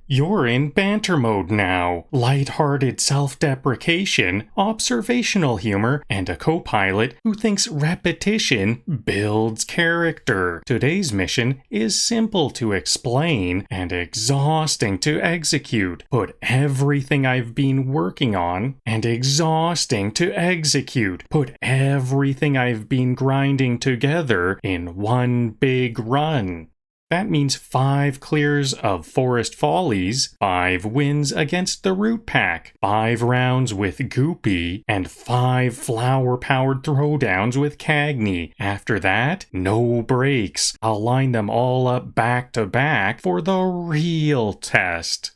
You're in Banter Mode now. Light-hearted self-deprecation, observational humor, and a co-pilot who thinks repetition builds character. Today's mission is simple to explain and exhausting to execute. Put everything I've been working on and exhausting to execute. Put everything I've been grinding together in one big run. That means 5 clears of Forest Follies, 5 wins against the Root Pack, 5 rounds with Goopy, and 5 flower-powered throwdowns with Cagney. After that, no breaks. I'll line them all up back to back for the real test.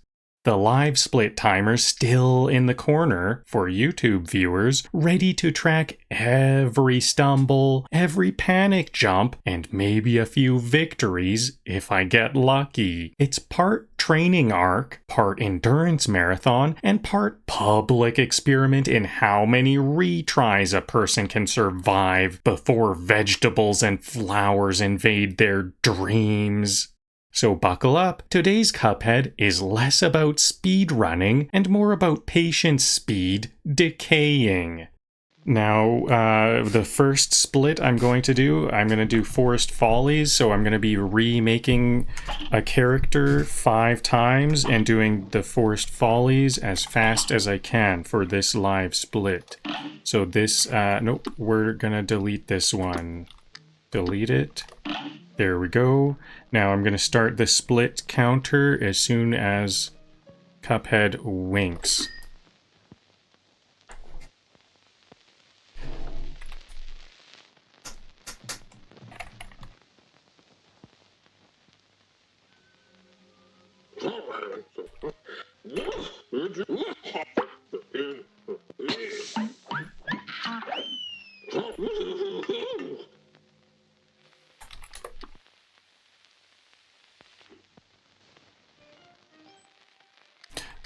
The LiveSplit timer's still in the corner for YouTube viewers, ready to track every stumble, every panic jump, and maybe a few victories if I get lucky. It's part training arc, part endurance marathon, and part public experiment in how many retries a person can survive before vegetables and flowers invade their dreams. So buckle up. Today's Cuphead is less about speed running and more about patient speed decaying. Now, the first split I'm going to do Forest Follies, so I'm going to be remaking a character 5 times and doing the Forest Follies as fast as I can for this live split. So this, nope, we're going to delete this one. Delete it. There we go. Now I'm going to start the split counter as soon as Cuphead winks.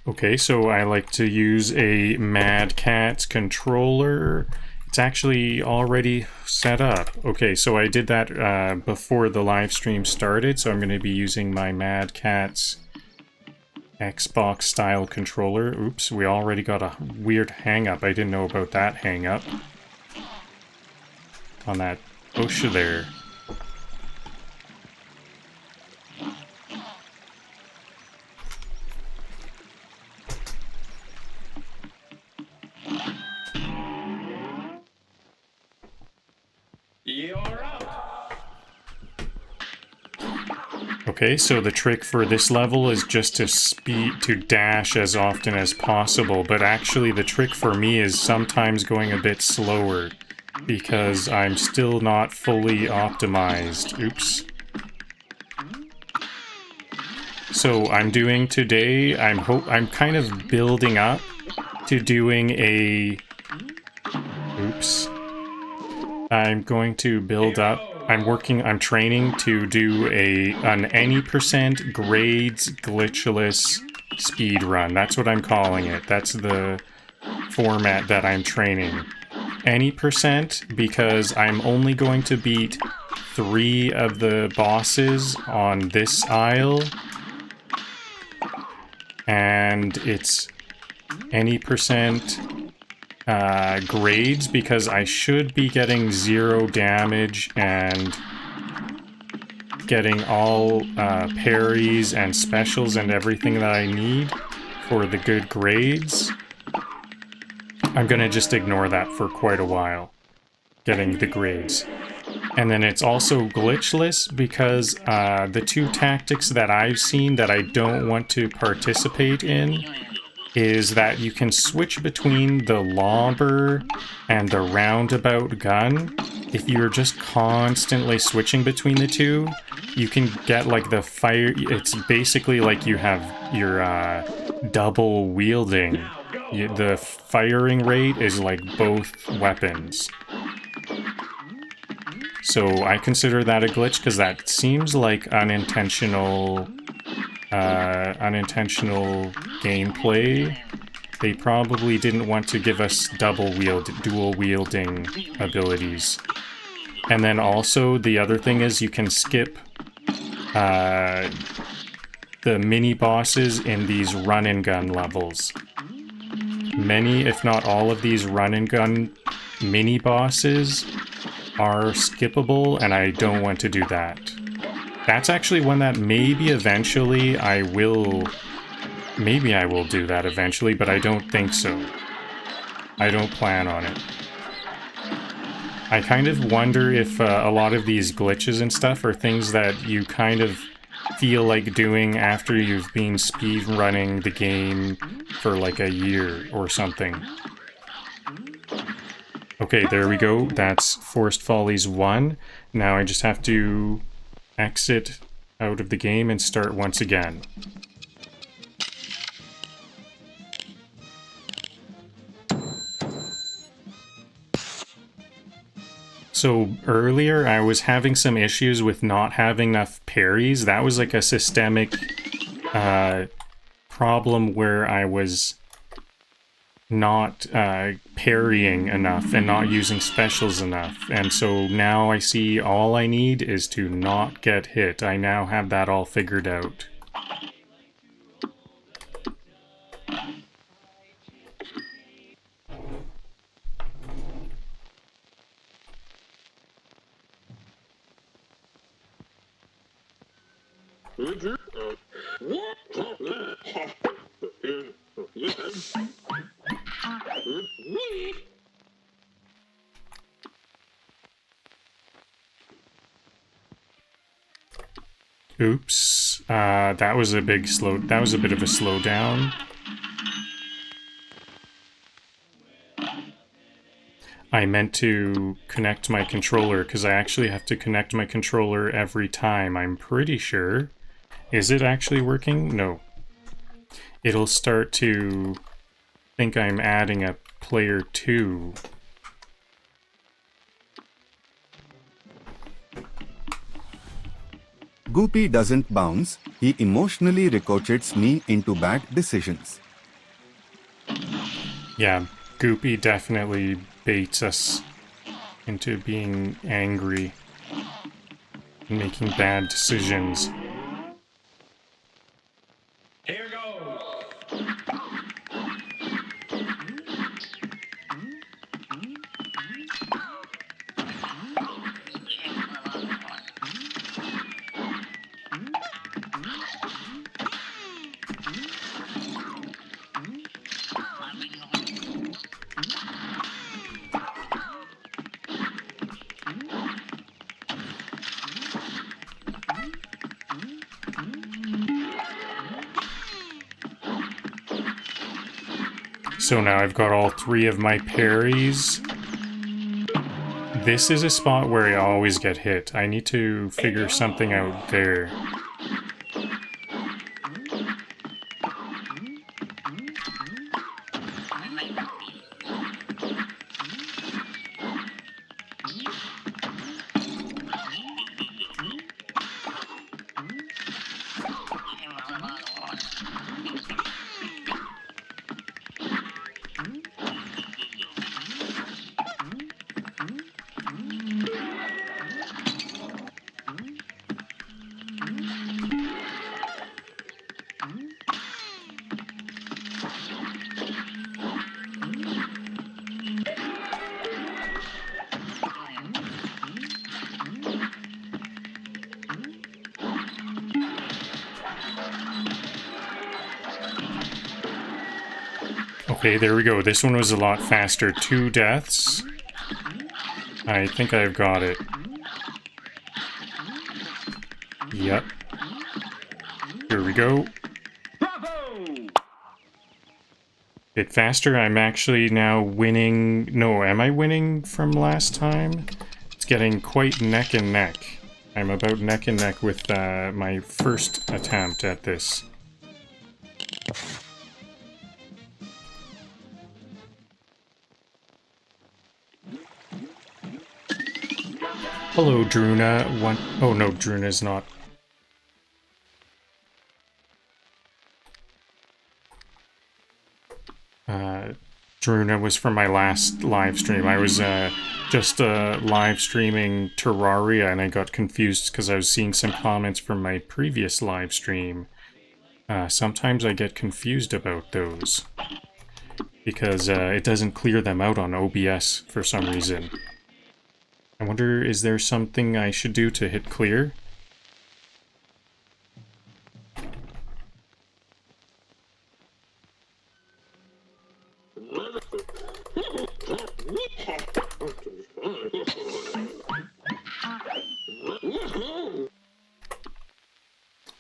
Okay, so I like to use a Mad Catz controller. It's actually already set up. Okay, so I did that before the live stream started, so I'm going to be using my Mad Catz Xbox style controller. Oops, we already got a weird hang-up. I didn't know about that hang-up on that bush there. Okay, so the trick for this level is just to dash as often as possible, but actually the trick for me is sometimes going a bit slower because I'm still not fully optimized. Oops. So I'm doing today, I'm kind of building up to doing a... Oops. I'm going to build up. I'm training to do an any % grades glitchless speed run. That's what I'm calling it. That's the format that I'm training. Any % because I'm only going to beat 3 of the bosses on this isle. And it's any % grades because I should be getting 0 damage and getting all parries and specials and everything that I need for the good grades. I'm gonna just ignore that for quite a while, getting the grades. And then it's also glitchless because the 2 tactics that I've seen that I don't want to participate in is that you can switch between the lobber and the roundabout gun. If you're just constantly switching between the 2, you can get like the fire... It's basically like you have your double wielding. The firing rate is like both weapons. So I consider that a glitch because that seems like unintentional gameplay. They probably didn't want to give us dual wielding abilities. And then also the other thing is you can skip the mini bosses in these run and gun levels. Many, if not all of these run and gun mini bosses are skippable, and I don't want to do that. That's actually one that maybe eventually I will... Maybe I will do that eventually, but I don't think so. I don't plan on it. I kind of wonder if a lot of these glitches and stuff are things that you kind of feel like doing after you've been speedrunning the game for like a year or something. Okay, there we go. That's Forced Follies 1. Now I just have to exit out of the game and start once again. So earlier I was having some issues with not having enough parries. That was like a systemic problem where I was not parrying enough and not using specials enough. And so now I see all I need is to not get hit. I now have that all figured out. Oops, that was a bit of a slowdown. I meant to connect my controller, because I actually have to connect my controller every time, I'm pretty sure. Is it actually working? No. It'll start to think I'm adding a player 2. Goopy doesn't bounce, he emotionally ricochets me into bad decisions. Yeah, Goopy definitely baits us into being angry and making bad decisions. Here goes! So now I've got all 3 of my parries. This is a spot where I always get hit. I need to figure something out there. Okay, there we go. This one was a lot faster. 2 deaths. I think I've got it. Yep. Here we go. Bit faster. I'm actually now winning. No, am I winning from last time? It's getting quite neck and neck. I'm about neck and neck with my first attempt at this. Hello, Druna. Oh no, Druna's not. Druna was from my last live stream. I was just live streaming Terraria and I got confused because I was seeing some comments from my previous live stream. Sometimes I get confused about those because it doesn't clear them out on OBS for some reason. I wonder, is there something I should do to hit clear?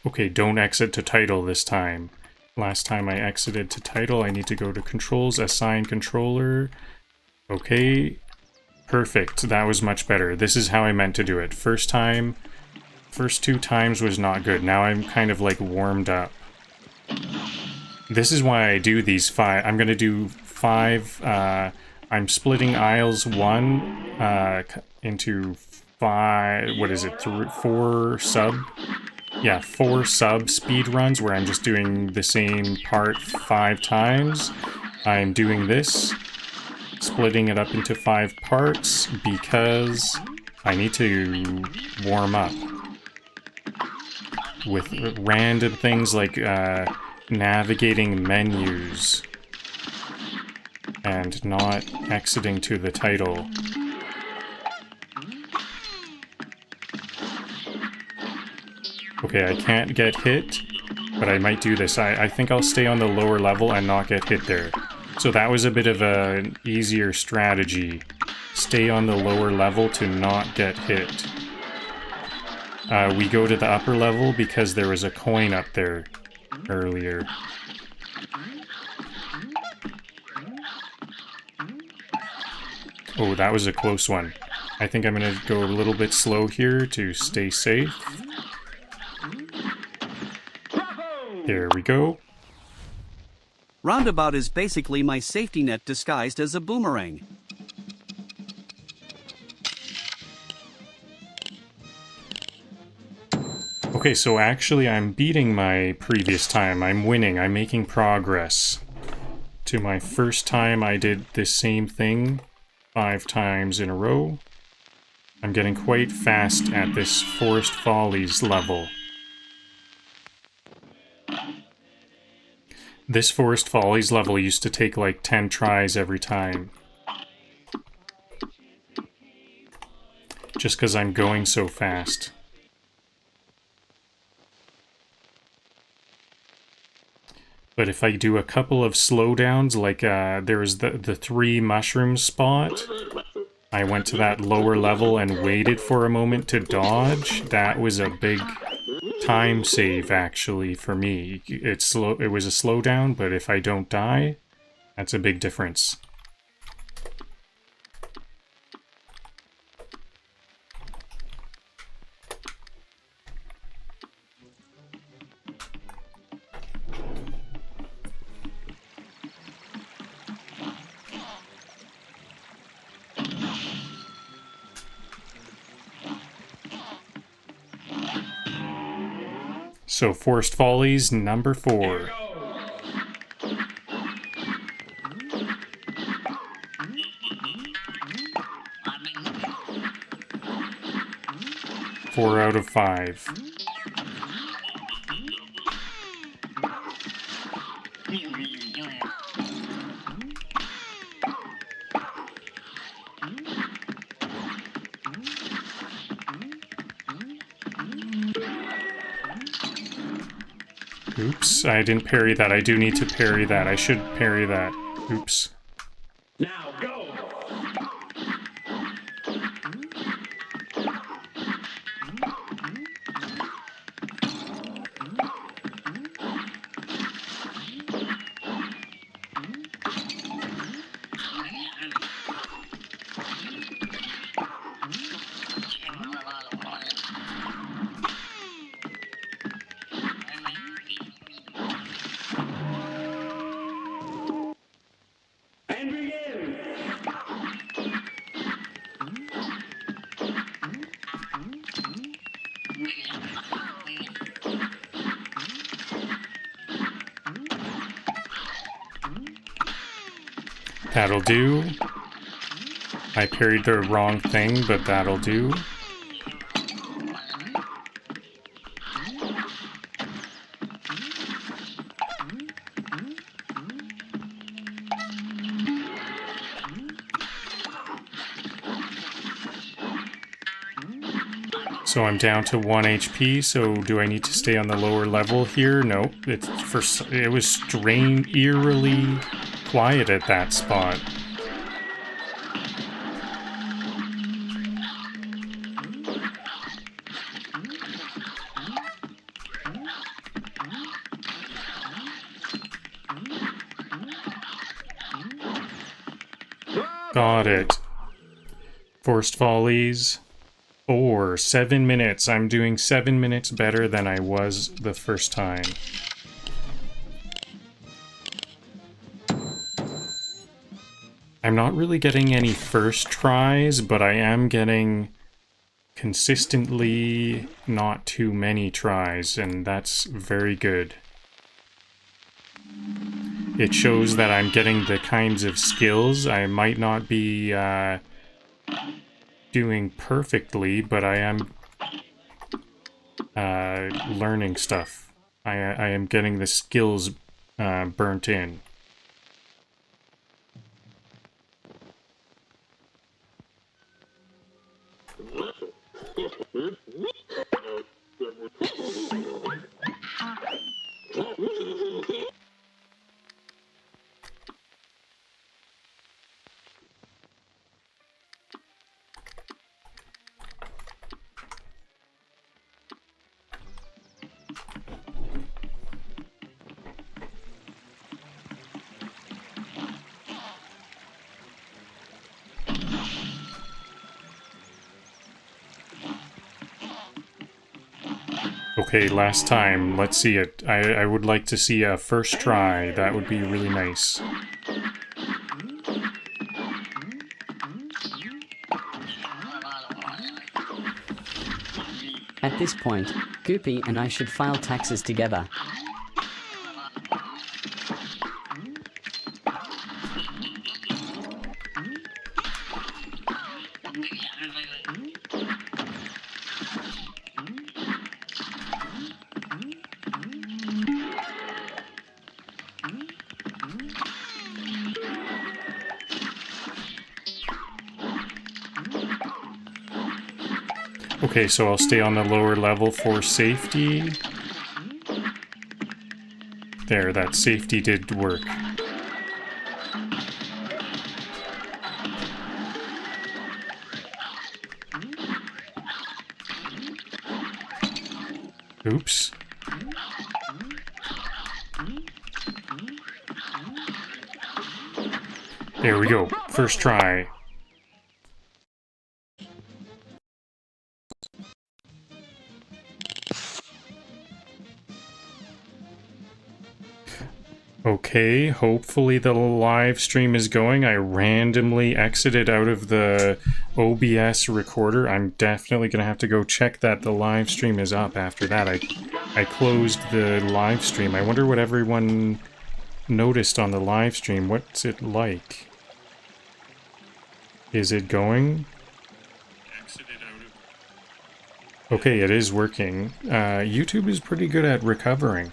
Okay, don't exit to title this time. Last time I exited to title, I need to go to controls, assign controller. Okay, perfect. That was much better. This is how I meant to do it. First 2 times was not good. Now I'm kind of like warmed up. This is why I do these 5. I'm gonna do 5. I'm splitting Isles 1 into 5. What is it? 4 sub. Yeah, 4 sub speed runs where I'm just doing the same part 5 times. I'm doing this, splitting it up into 5 parts because I need to warm up with random things like navigating menus and not exiting to the title. Okay, I can't get hit, but I might do this. I think I'll stay on the lower level and not get hit there. So that was a bit of an easier strategy. Stay on the lower level to not get hit. We go to the upper level because there was a coin up there earlier. Oh, that was a close one. I think I'm gonna go a little bit slow here to stay safe. There we go. Roundabout is basically my safety net disguised as a boomerang. Okay, so actually I'm beating my previous time. I'm winning. I'm making progress. To my first time I did the same thing 5 times in a row. I'm getting quite fast at this Forest Follies level. This Forest Follies level used to take like 10 tries every time. Just because I'm going so fast. But if I do a couple of slowdowns, like there was the 3 mushroom spot, I went to that lower level and waited for a moment to dodge. That was a big time save, actually, for me. It was a slowdown, but if I don't die, that's a big difference. So, Forest Follies, number 4. 4 out of 5. Oops, I didn't parry that. I do need to parry that. I should parry that. Oops. Now go! And begin! That'll do. I parried the wrong thing, but that'll do. So I'm down to 1 HP, so do I need to stay on the lower level here? Nope. It was eerily quiet at that spot. Got it. Forced Follies. 7 minutes. I'm doing 7 minutes better than I was the first time. I'm not really getting any first tries, but I am getting consistently not too many tries, and that's very good. It shows that I'm getting the kinds of skills I might not be doing perfectly, but I am learning stuff. I am getting the skills burnt in. Okay, last time. Let's see it. I would like to see a first try. That would be really nice. At this point, Goopy and I should file taxes together. Okay, so I'll stay on the lower level for safety. There, that safety did work. Oops. There we go. First try. Okay, hopefully the live stream is going. I randomly exited out of the OBS recorder. I'm definitely going to have to go check that the live stream is up after that. I closed the live stream. I wonder what everyone noticed on the live stream. What's it like? Is it going? Okay, it is working. YouTube is pretty good at recovering.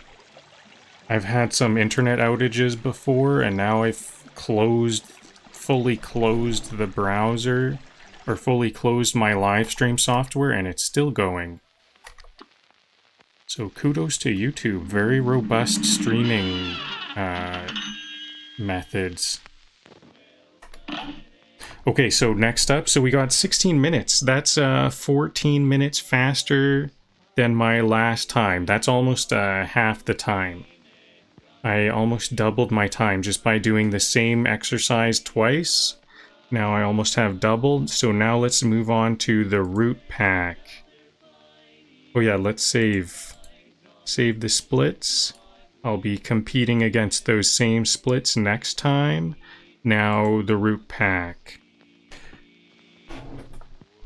I've had some internet outages before, and now I've fully closed the browser, or fully closed my live stream software, and it's still going. So kudos to YouTube. Very robust streaming methods. Okay, so next up, so we got 16 minutes. That's 14 minutes faster than my last time. That's almost half the time. I almost doubled my time just by doing the same exercise twice. Now I almost have doubled, so now let's move on to the root pack. Oh yeah, let's save. Save the splits. I'll be competing against those same splits next time. Now the root pack.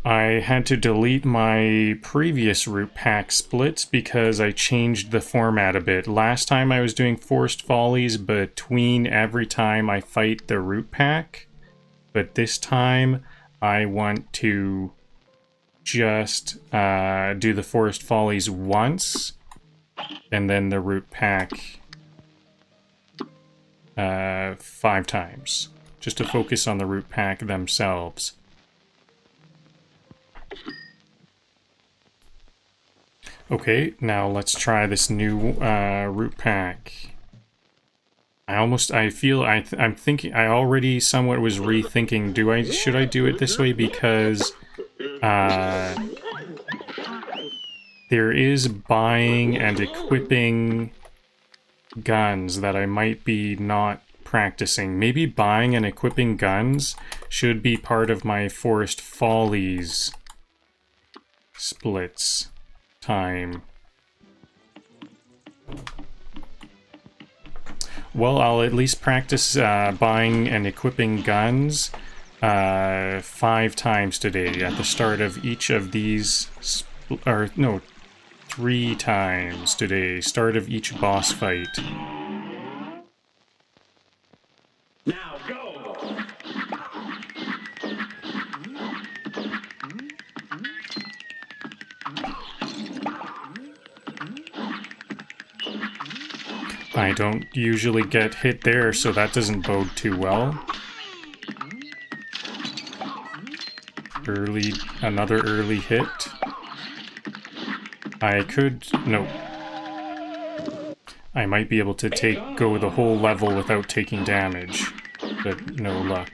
I had to delete my previous root pack splits because I changed the format a bit. Last time I was doing forced follies between every time I fight the root pack, but this time I want to just do the forced follies once and then the root pack 5 times, just to focus on the root pack themselves. Okay, now let's try this new root pack. I'm thinking, I already somewhat was rethinking, should I do it this way because there is buying and equipping guns that I might be not practicing. Maybe buying and equipping guns should be part of my Forest Follies splits time. Well, I'll at least practice buying and equipping guns 5 times today at the start of each of these, 3 times today, start of each boss fight. Now go! I don't usually get hit there, so that doesn't bode too well. Another early hit. No. I might be able to go the whole level without taking damage, but no luck.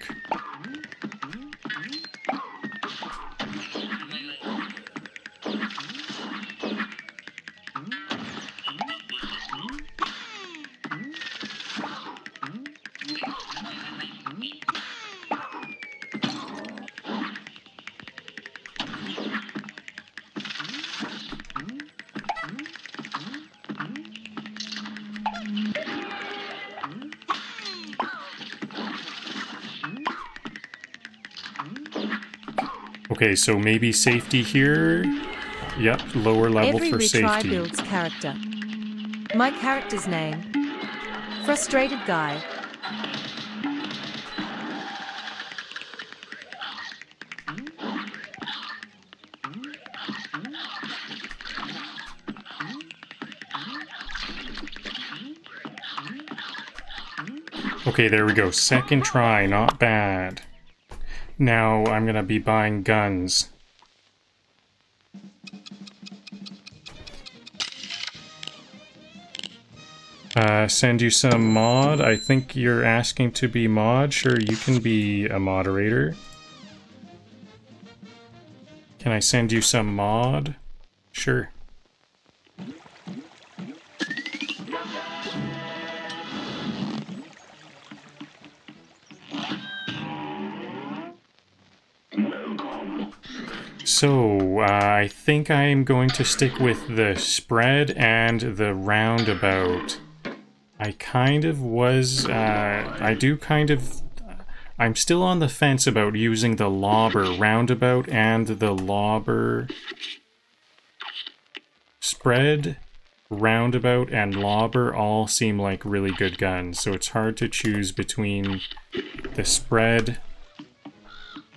Okay, so maybe safety here. Yep, lower level for safety. Every retry builds character. My character's name: Frustrated Guy. Okay, there we go. Second try, not bad. Now I'm gonna be buying guns. Send you some mod. I think you're asking to be mod. Sure, you can be a moderator. Can I send you some mod? Sure. So, I think I'm going to stick with the spread and the roundabout. I'm still on the fence about using the lobber. Roundabout and the lobber. Spread, roundabout, and lobber all seem like really good guns, so it's hard to choose between the spread,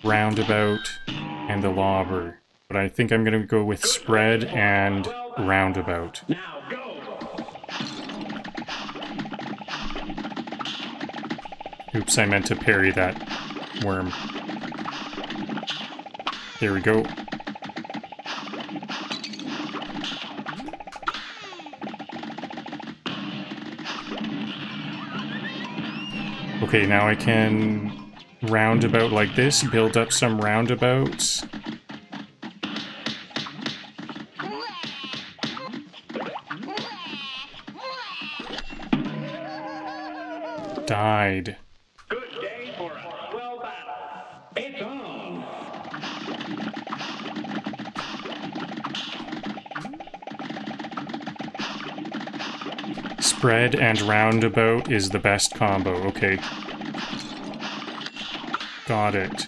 roundabout, and the lobber. But I think I'm gonna go with spread and roundabout. Now go! Oops, I meant to parry that worm. There we go. Okay, now I can roundabout like this, build up some roundabouts. Died. Good day for a well battle. It's on! Spread and roundabout is the best combo. Okay. Got it.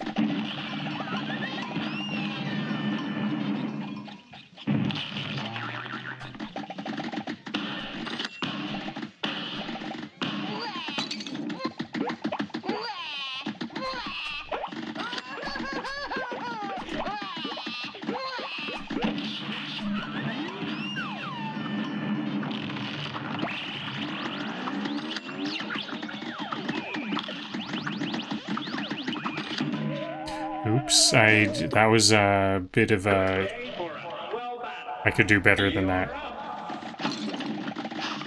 Oops, that was a bit of a I could do better than that.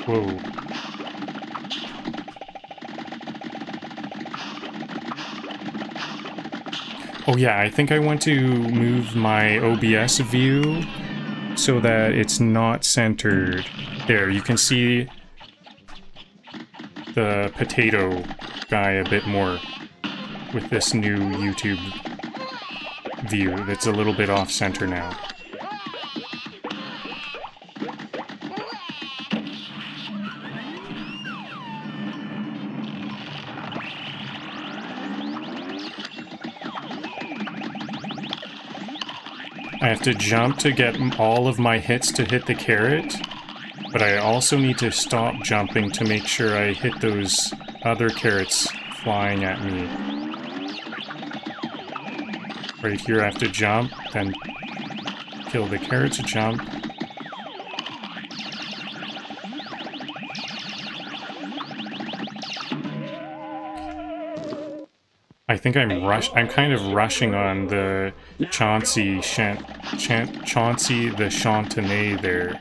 Whoa. Oh yeah, I think I want to move my OBS view so that it's not centered. There, you can see the potato guy a bit more with this new YouTube view that's a little bit off-center now. I have to jump to get all of my hits to hit the carrot, but I also need to stop jumping to make sure I hit those other carrots flying at me. Right here I have to jump, then kill the carrots, jump. I think I'm kind of rushing on the Chauncey the Chantenay there.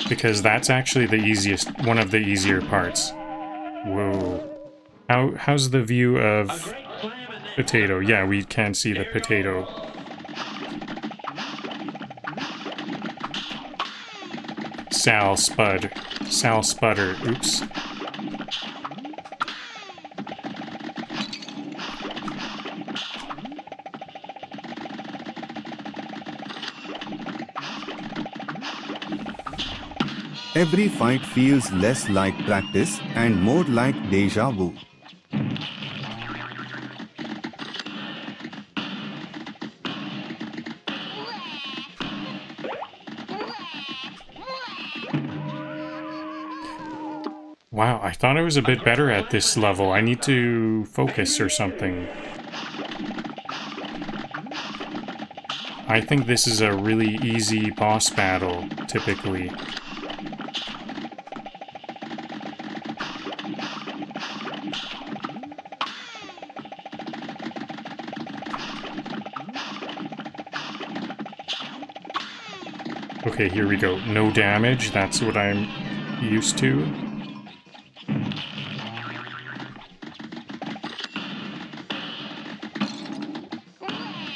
Because that's actually the easiest, one of the easier parts. Whoa. How's the view of potato? Yeah, we can see the potato. Sal Sputter. Oops. Every fight feels less like practice and more like deja vu. Wow, I thought I was a bit better at this level. I need to focus or something. I think this is a really easy boss battle, typically. Okay, here we go. No damage, that's what I'm used to.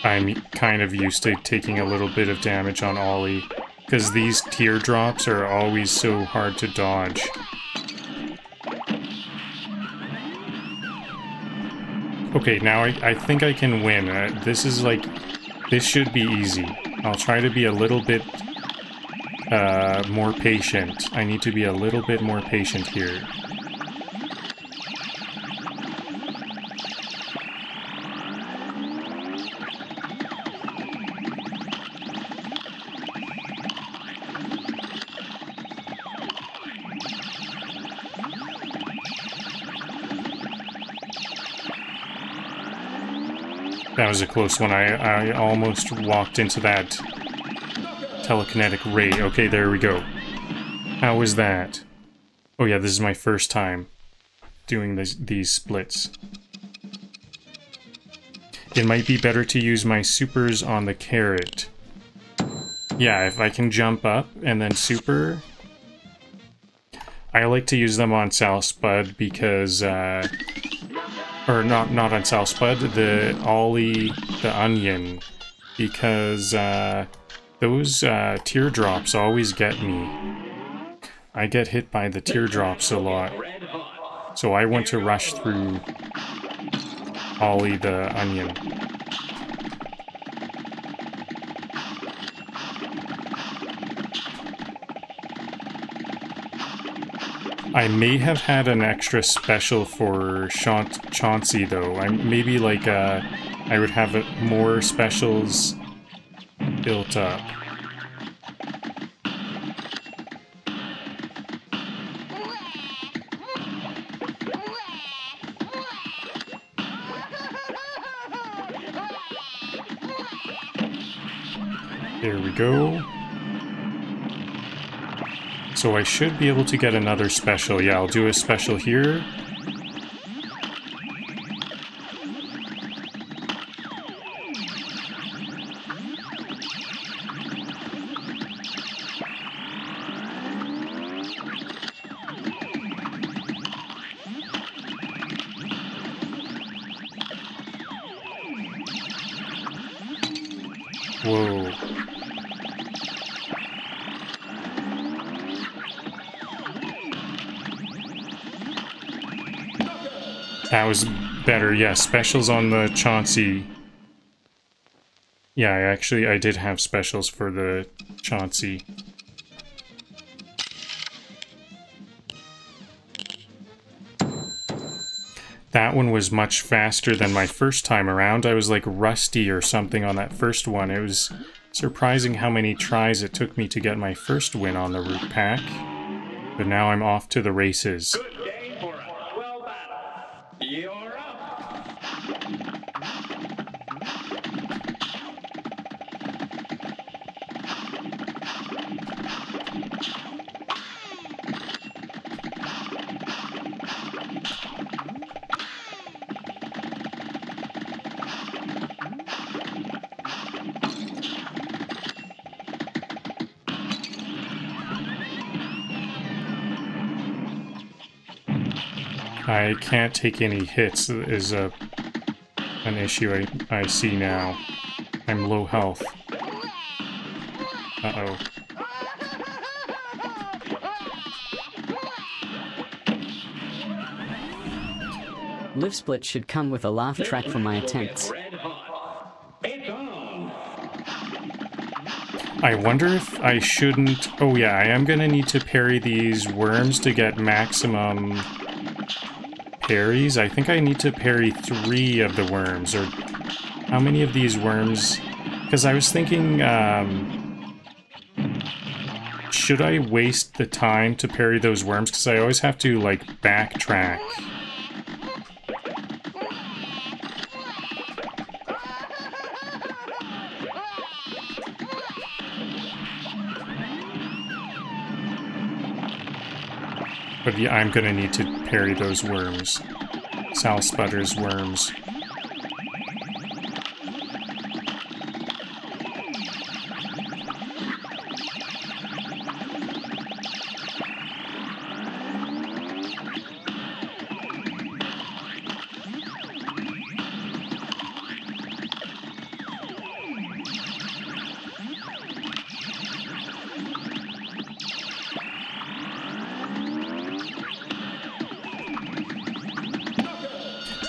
I'm kind of used to taking a little bit of damage on Ollie, because these teardrops are always so hard to dodge. Okay, now I think I can win. This should be easy. I'll try to be a little bit more patient. I need to be a little bit more patient here. That was a close one. I almost walked into that telekinetic ray. Okay, there we go. How was that? Oh yeah, this is my first time doing these splits. It might be better to use my supers on the carrot. Yeah, if I can jump up and then super... I like to use them on Sal Spud because... or not on Sal Spud, the Ollie the Onion, because those teardrops always get me. I get hit by the teardrops a lot, so I want to rush through Ollie the Onion. I may have had an extra special for Chauncey though. Maybe like I would have more specials built up. There we go. So I should be able to get another special. Yeah, I'll do a special here. Whoa. That was better, yeah. Specials on the Chauncey. Yeah, I did have specials for the Chauncey. That one was much faster than my first time around. I was like rusty or something on that first one. It was surprising how many tries it took me to get my first win on the root pack. But now I'm off to the races. Good day for a swell battle. You're up. I can't take any hits is an issue I see now. I'm low health. Uh-oh. LiveSplit should come with a laugh track for my attempts. Red hot. It's on. I wonder if I shouldn't... Oh yeah, I am gonna need to parry these worms to get maximum parries. I think I need to parry 3 of the worms, or how many of these worms? Because I was thinking, should I waste the time to parry those worms? Because I always have to, like, backtrack. But yeah, I'm gonna need to parry those worms. Sal Sputter's worms.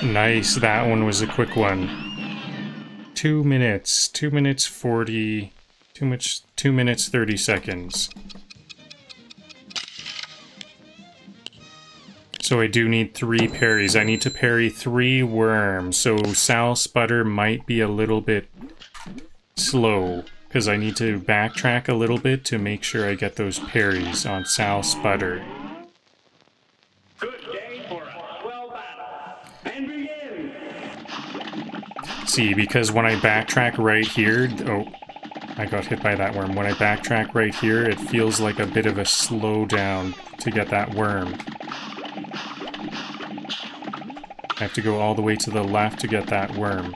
Nice, that one was a quick one. 2 minutes. 2 minutes 40... 2 minutes 30 seconds. So I do need 3 parries. I need to parry 3 worms. So Sal Sputter might be a little bit slow, because I need to backtrack a little bit to make sure I get those parries on Sal Sputter. Good day for a swell battle. And begin. See, because when I backtrack right here... Oh, I got hit by that worm. When I backtrack right here, it feels like a bit of a slowdown to get that worm. I have to go all the way to the left to get that worm.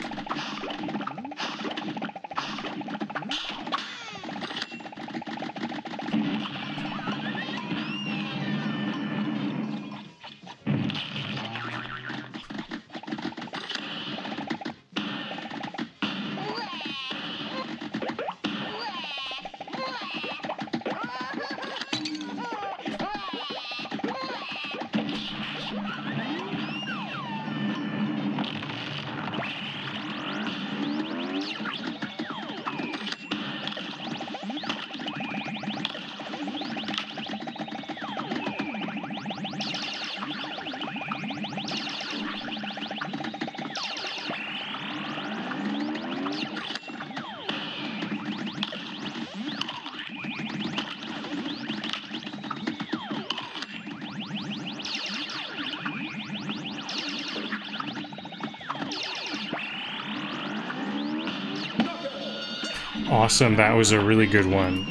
Awesome, that was a really good one.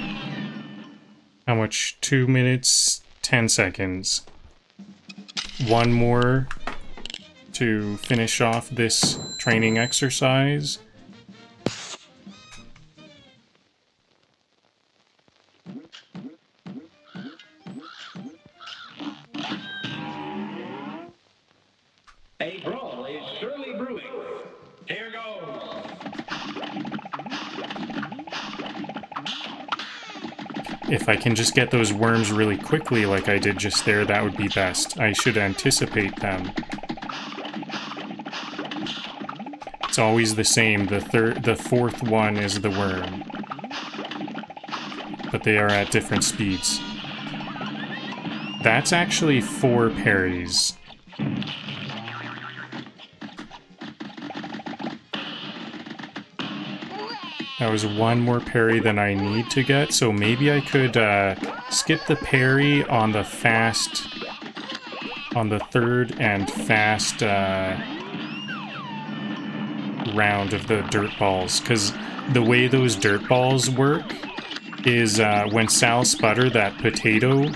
How much? 2 minutes, 10 seconds. One more to finish off this training exercise. A brawl is surely brewing. Here goes. If I can just get those worms really quickly like I did just there, that would be best. I should anticipate them. It's always the same. The fourth one is the worm. But they are at different speeds. That's actually 4 parries. That was 1 more parry than I need to get, so maybe I could skip the parry on the fast, on the third and fast round of the dirt balls, because the way those dirt balls work is when Sal Sputter, that potato,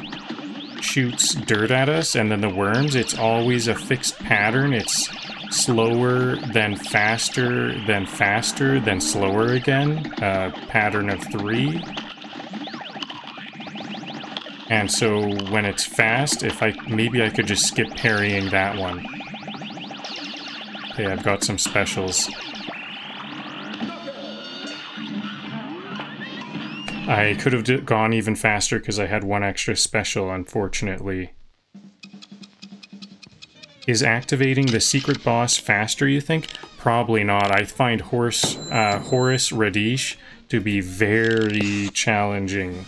shoots dirt at us, and then the worms, it's always a fixed pattern. It's slower, then faster, then slower again. Pattern of 3. And so when it's fast, maybe I could just skip parrying that one. Okay, I've got some specials. I could have gone even faster because I had 1 extra special, unfortunately. Is activating the secret boss faster, you think? Probably not. I find Horace Radish to be very challenging.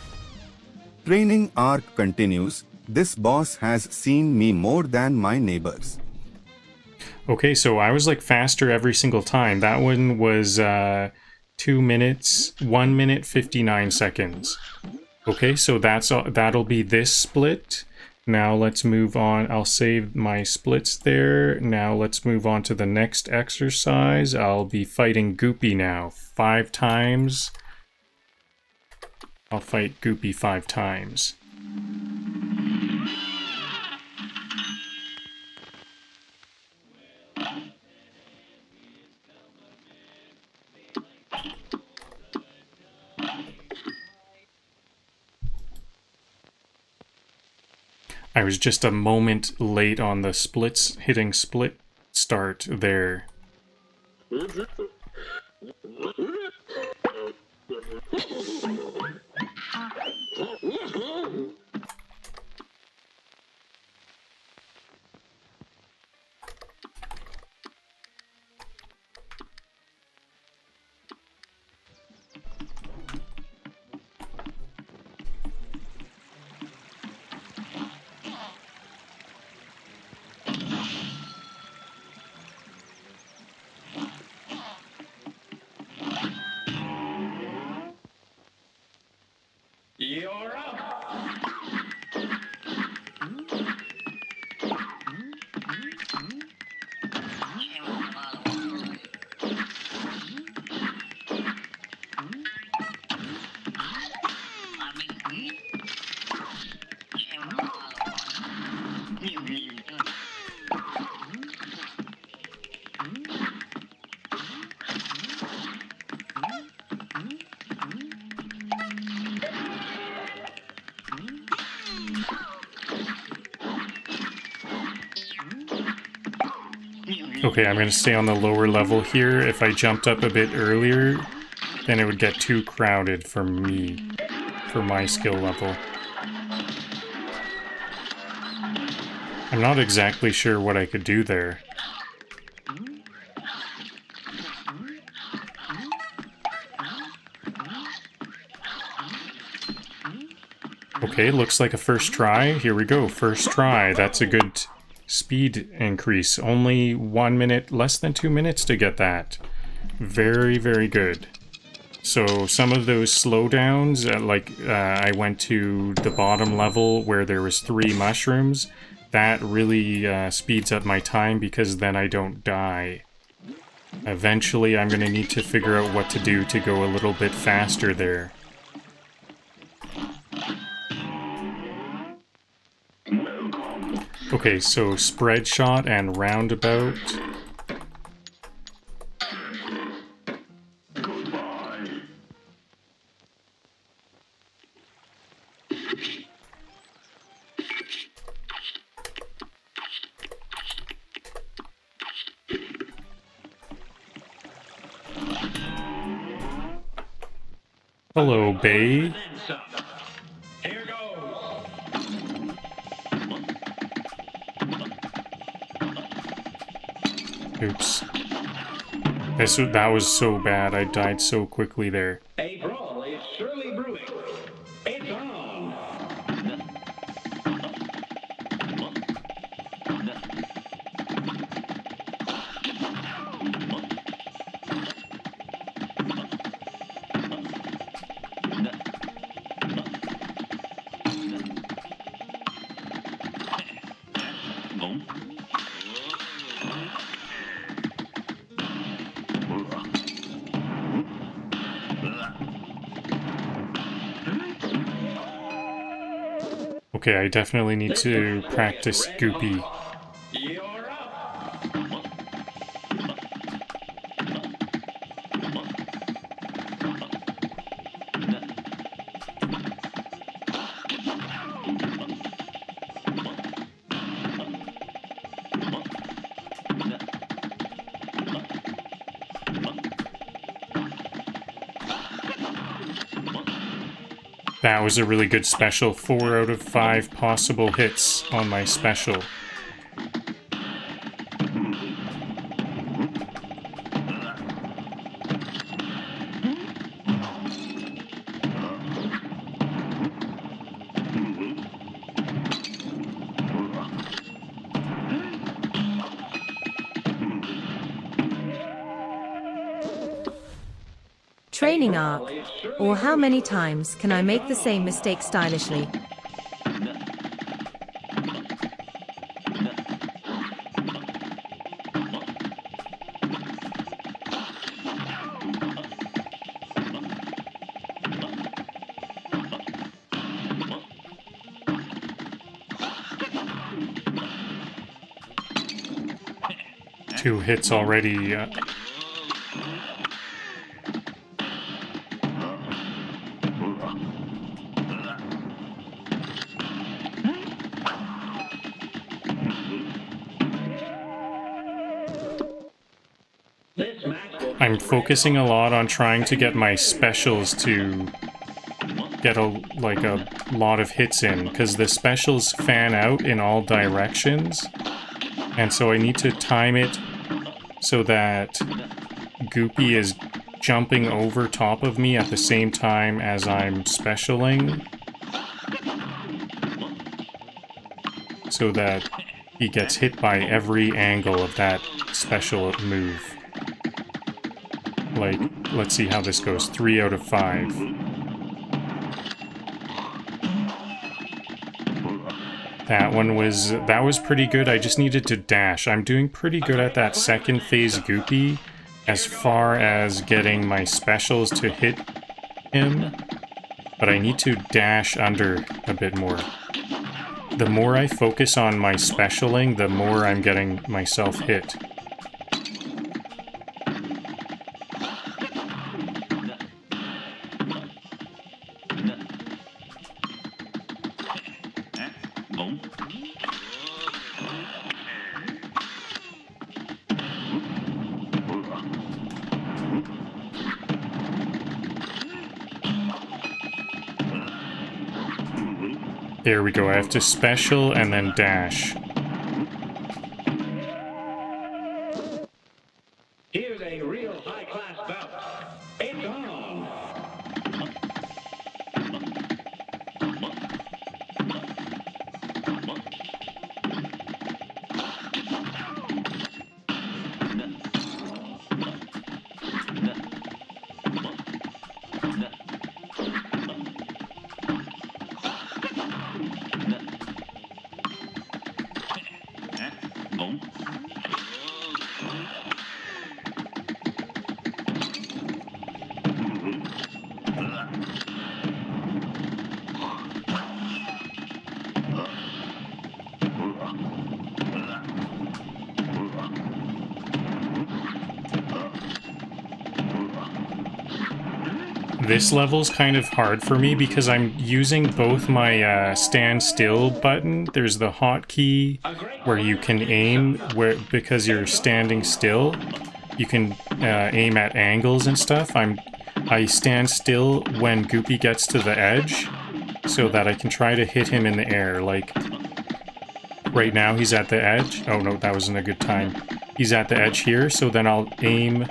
Training arc continues. This boss has seen me more than my neighbors. Okay, so I was like faster every single time. That one was 2 minutes, 1 minute 59 seconds. Okay, so that'll be this split. Now let's move on. I'll save my splits there. Now let's move on to the next exercise. I'll be fighting Goopy now 5 times. I'll fight Goopy 5 times. I was just a moment late on the splits, hitting split start there. You're up. Okay, I'm going to stay on the lower level here. If I jumped up a bit earlier, then it would get too crowded for me, for my skill level. I'm not exactly sure what I could do there. Okay, looks like a first try. Here we go, first try. That's a good speed increase. Only 1 minute, less than 2 minutes to get that. Very, very good. So some of those slowdowns, I went to the bottom level where there was 3 mushrooms. That really speeds up my time because then I don't die. Eventually I'm going to need to figure out what to do to go a little bit faster there. Okay, so spread shot and roundabout. Goodbye. Hello, Bay. Then some. Oops. That was so bad. I died so quickly there. A brawl is surely brewing. It's on. Okay, I definitely need to practice Goopy. You're up. That was a really good special. 4 out of 5 possible hits on my special. Training arc. Or how many times can I make the same mistake stylishly? Two hits already. I'm focusing a lot on trying to get my specials to get a lot of hits in, because the specials fan out in all directions, and so I need to time it so that Goopy is jumping over top of me at the same time as I'm specialing, so that he gets hit by every angle of that special move. Like, let's see how this goes. 3 out of 5. That was pretty good. I just needed to dash. I'm doing pretty good at that second phase Goopy as far as getting my specials to hit him, but I need to dash under a bit more. The more I focus on my specialing, the more I'm getting myself hit. There we go, I have to special and then dash. Here's a real high-class bout. It's on. This level's kind of hard for me because I'm using both my stand still button. There's the hotkey where you can aim because you're standing still. You can aim at angles and stuff. I stand still when Goopy gets to the edge so that I can try to hit him in the air. Like, right now he's at the edge. Oh no, that wasn't a good time. He's at the edge here, so then I'll aim.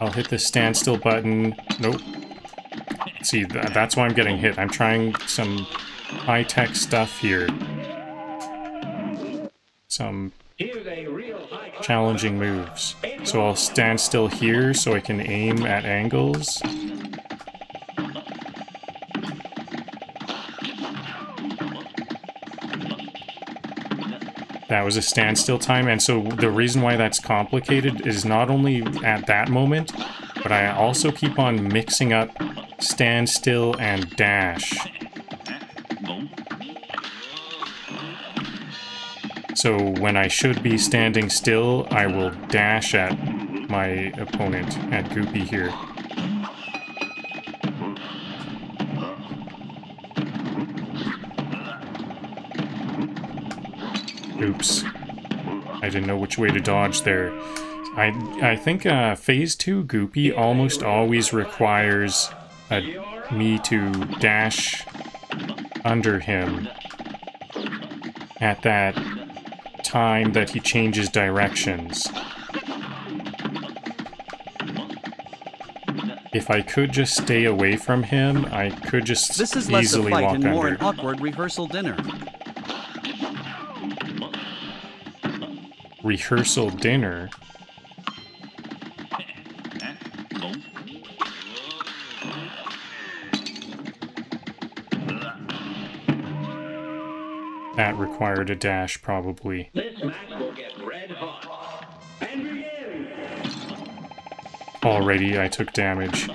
I'll hit the standstill button. Nope. See, that's why I'm getting hit. I'm trying some high-tech stuff here. Some challenging moves. So I'll stand still here so I can aim at angles. That was a standstill time, and so the reason why that's complicated is not only at that moment, but I also keep on mixing up standstill and dash. So when I should be standing still, I will dash at my opponent, at Goopy here. Oops. I didn't know which way to dodge there. I think Phase 2 Goopy almost always requires me to dash under him at that time that he changes directions. If I could just stay away from him, I could just This is less a easily fight walk and more under. an awkward rehearsal dinner. Rehearsal dinner? That required a dash, probably. This match will get red hot. And begin! Already, I took damage.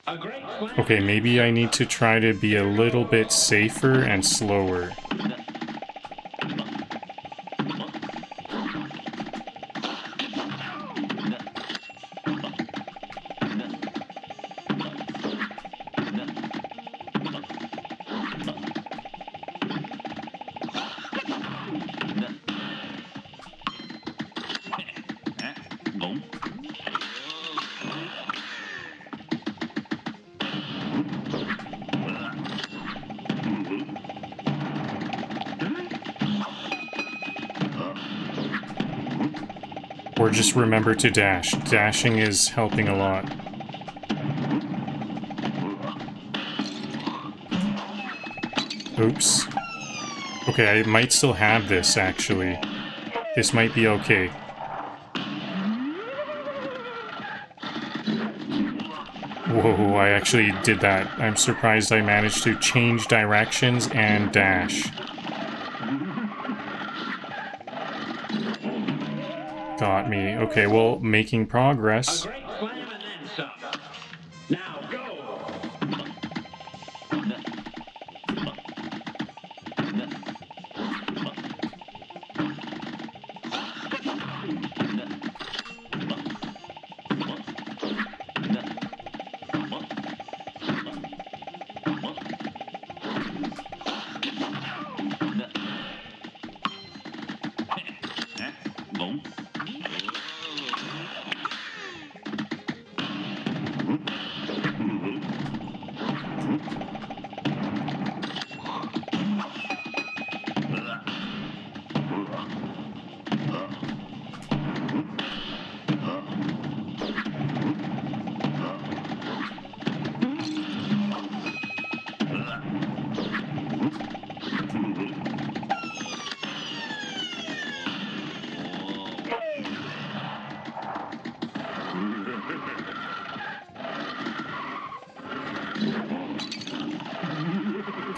A great slam. Okay, maybe I need to try to be a little bit safer and slower. Or just remember to dash. Dashing is helping a lot. Oops. Okay, I might still have this, actually. This might be okay. Whoa, I actually did that. I'm surprised I managed to change directions and dash. Got me. Okay, well, making progress. A great slam and then some. Now go!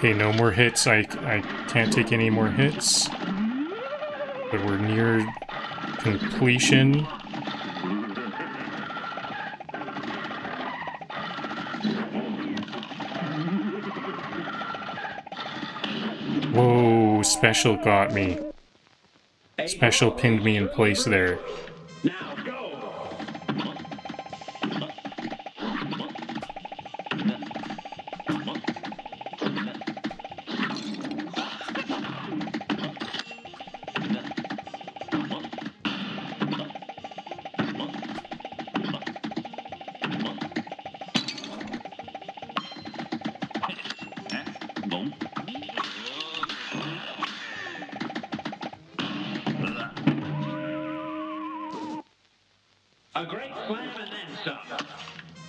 Okay, no more hits. I can't take any more hits. But we're near completion. Whoa, special got me. Special pinned me in place there. Now go! A great slam and then some.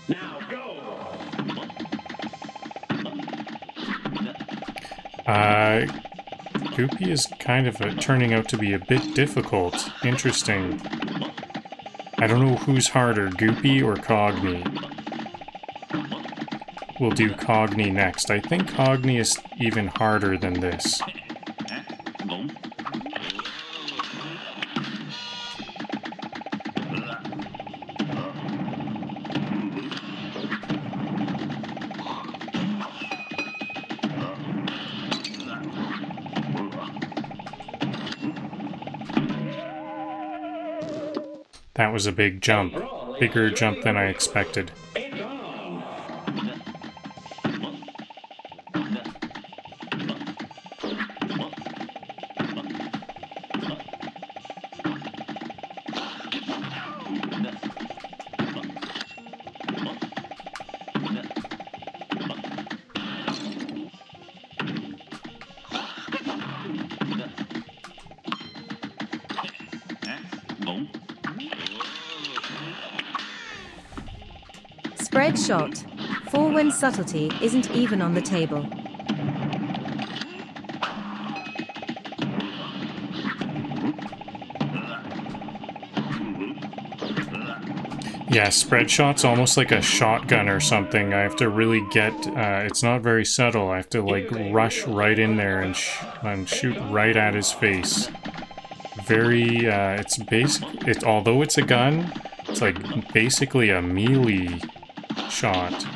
Now go. Goopy is kind of turning out to be a bit difficult. Interesting. I don't know who's harder, Goopy or Cagney. We'll do Cagney next. I think Cagney is even harder than this. That was a big jump. Bigger jump than I expected. It's on. Spread shot. Forward subtlety isn't even on the table. Yeah, spread shot's almost like a shotgun or something. I have to really get, it's not very subtle. I have to like rush right in there and shoot right at his face. Very, it's basic, although it's a gun, it's like basically a melee shot.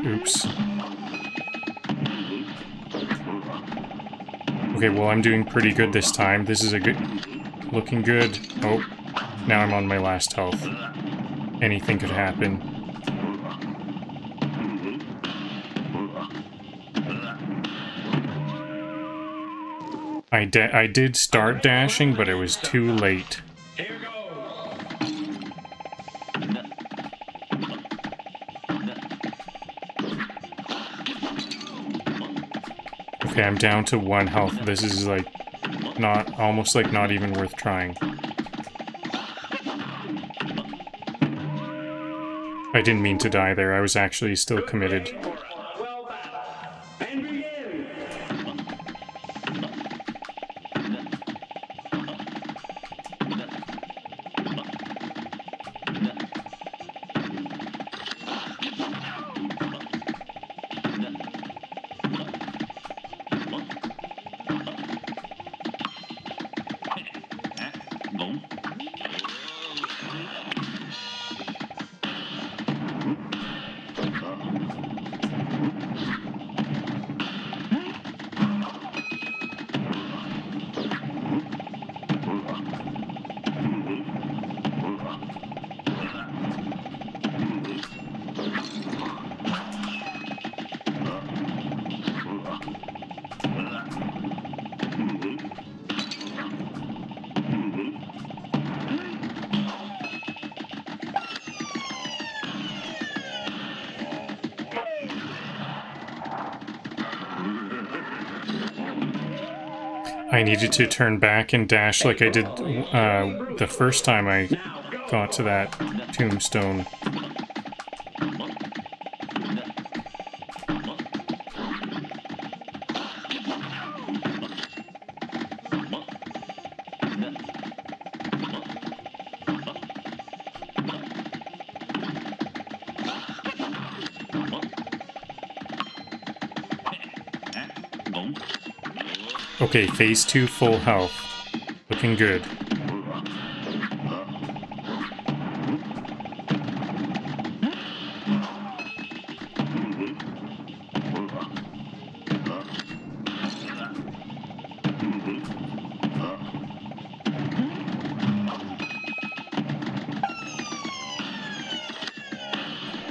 Oops. Okay, well, I'm doing pretty good this time. This is a good... looking good. Oh, now I'm on my last health. Anything could happen. I did start dashing, but it was too late. Here goes. Okay, I'm down to 1 health. This is like almost like not even worth trying. I didn't mean to die there. I was actually still committed. Well battle. And begin. I needed to turn back and dash like I did the first time I got to that tombstone. Okay, phase 2 full health. Looking good.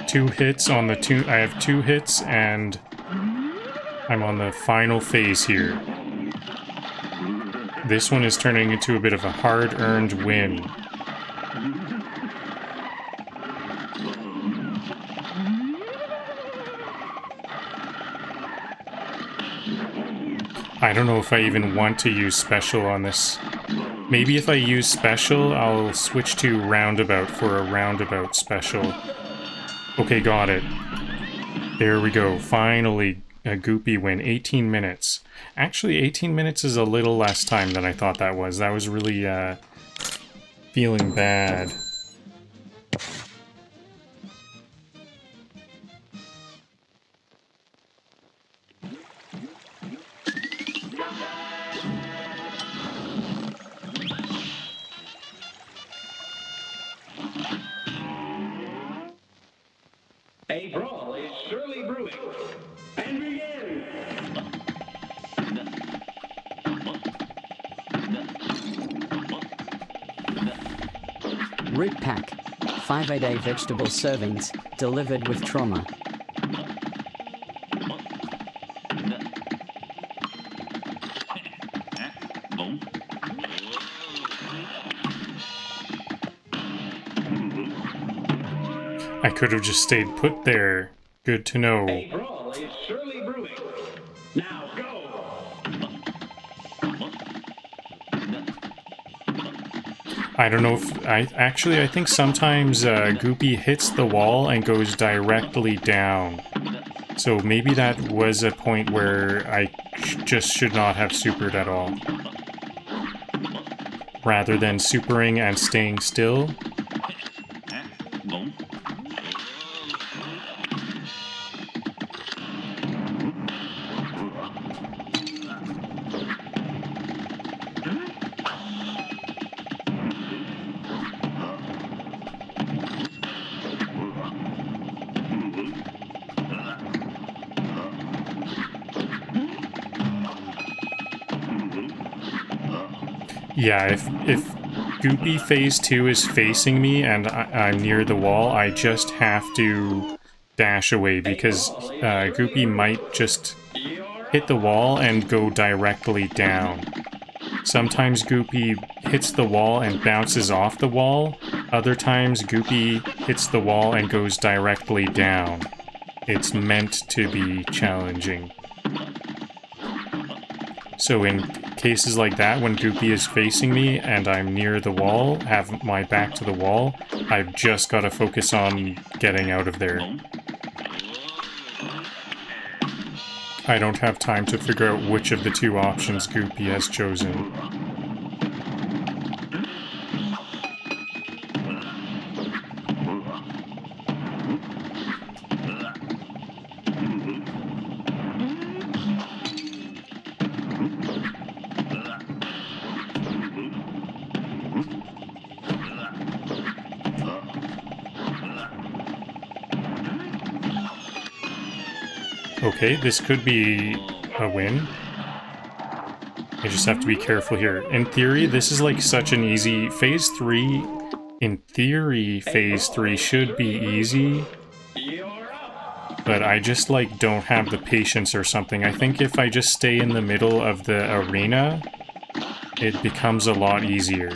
Two hits on the I have 2 hits and I'm on the final phase here. This one is turning into a bit of a hard-earned win. I don't know if I even want to use special on this. Maybe if I use special, I'll switch to roundabout for a roundabout special. Okay, got it. There we go. Finally, a Goopy win. 18 minutes. Actually, 18 minutes is a little less time than I thought that was. That was really, feeling bad. A brawl is surely brewing. And begin! Root pack. 5-a-day vegetable servings, delivered with trauma. I could have just stayed put there. Good to know. A brawl is surely brewing. Now go! I don't know if... I think sometimes Goopy hits the wall and goes directly down. So maybe that was a point where I just should not have supered at all. Rather than supering and staying still. Yeah, if Goopy Phase 2 is facing me and I'm near the wall, I just have to dash away because Goopy might just hit the wall and go directly down. Sometimes Goopy hits the wall and bounces off the wall. Other times Goopy hits the wall and goes directly down. It's meant to be challenging. So in cases like that, when Goopy is facing me and I'm near the wall, have my back to the wall, I've just got to focus on getting out of there. I don't have time to figure out which of the two options Goopy has chosen. Okay, this could be a win. I just have to be careful here. In theory, this is like such an easy... Phase 3... In theory, Phase 3 should be easy. But I just, like, don't have the patience or something. I think if I just stay in the middle of the arena, it becomes a lot easier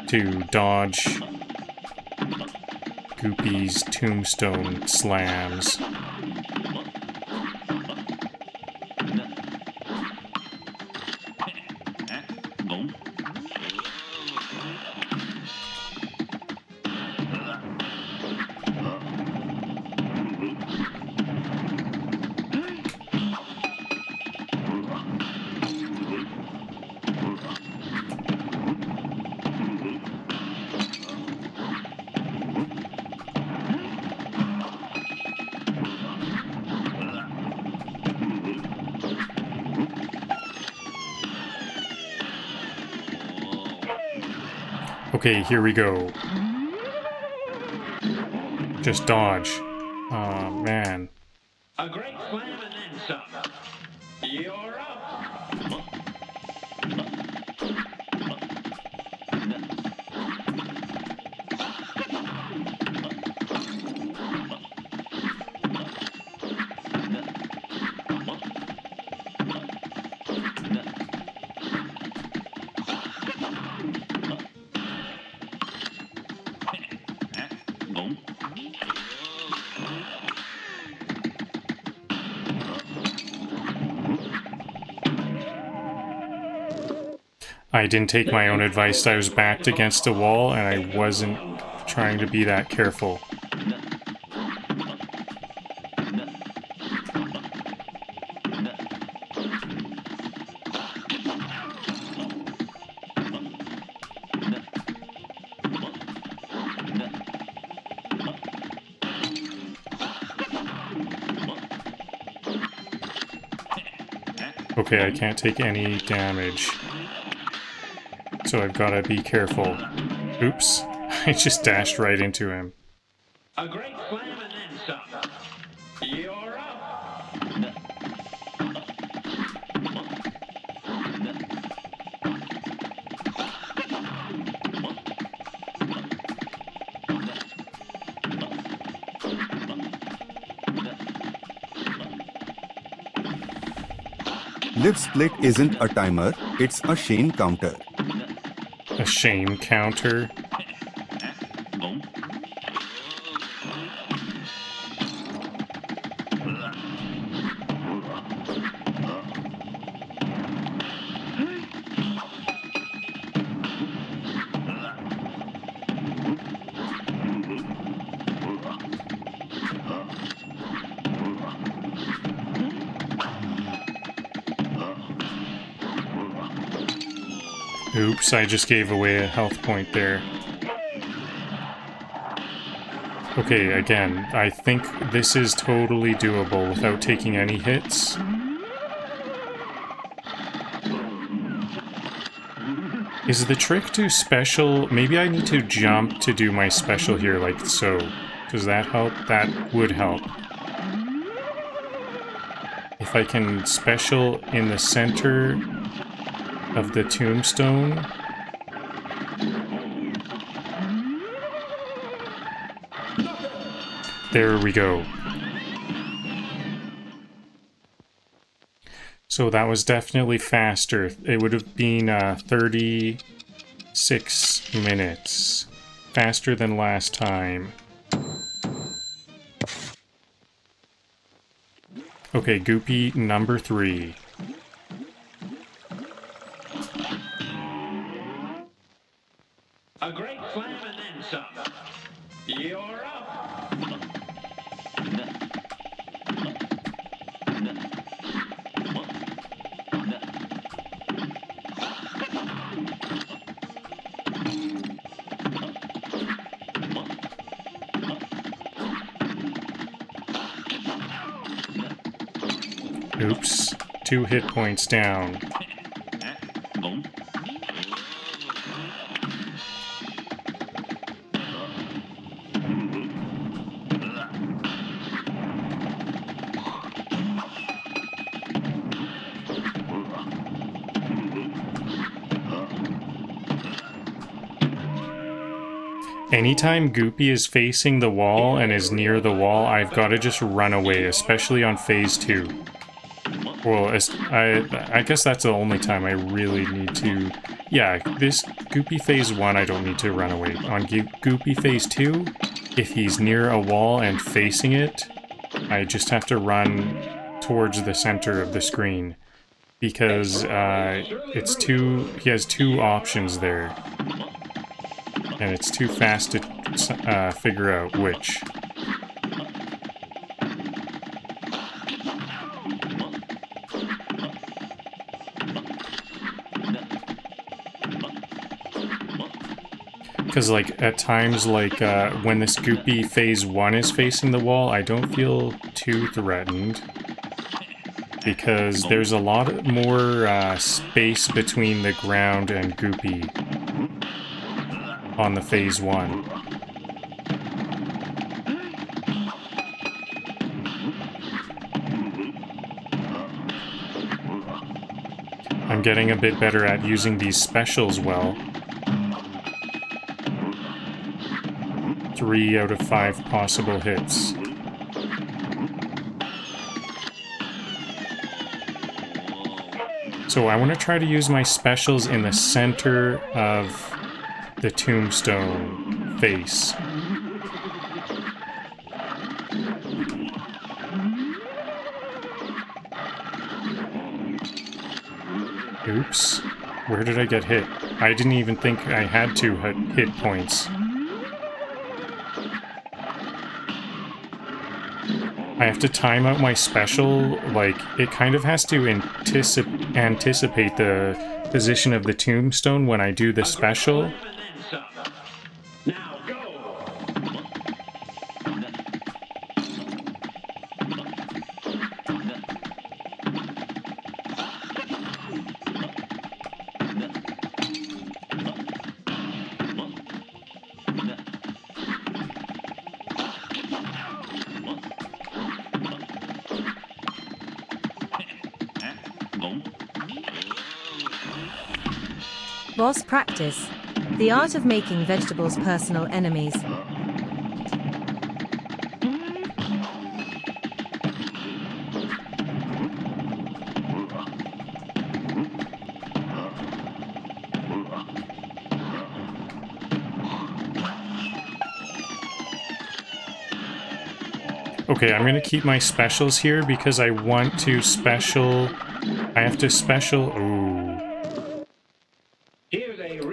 to dodge Goopy's tombstone slams. Okay, here we go. Just dodge. Oh, man. A great slam and then some. You're up! I didn't take my own advice. I was backed against a wall and I wasn't trying to be that careful. Okay, I can't take any damage. So I've got to be careful. Oops. I just dashed right into him. A great slam and then some. You're up. LiveSplit isn't a timer, it's a shame counter. A shame counter. Oops, I just gave away a health point there. Okay, again, I think this is totally doable without taking any hits. Is the trick to special? Maybe I need to jump to do my special here, like so. Does that help? That would help. If I can special in the center of the tombstone. There we go. So that was definitely faster. It would have been 36 minutes. Faster than last time. Okay, Goopy number 3. A great slam and then some. You're up. Oops. 2 hit points down. Anytime Goopy is facing the wall and is near the wall, I've got to just run away, especially on phase 2. Well, I guess that's the only time I really need to... Yeah, this Goopy phase 1, I don't need to run away. On Goopy phase 2, if he's near a wall and facing it, I just have to run towards the center of the screen. Because it's he has 2 options there. And it's too fast to figure out which. Because, like, at times, like, when this Goopy phase 1 is facing the wall, I don't feel too threatened. Because there's a lot more space between the ground and Goopy on the phase 1. I'm getting a bit better at using these specials well. 3 out of 5 possible hits. So I want to try to use my specials in the center of the tombstone face. Oops. Where did I get hit? I didn't even think I had to hit points. I have to time out my special, like, it kind of has to anticipate the position of the tombstone when I do the special. Now go! Boss practice. The art of making vegetables personal enemies. Okay, I'm gonna keep my specials here because I want to special... I have to special... Ooh.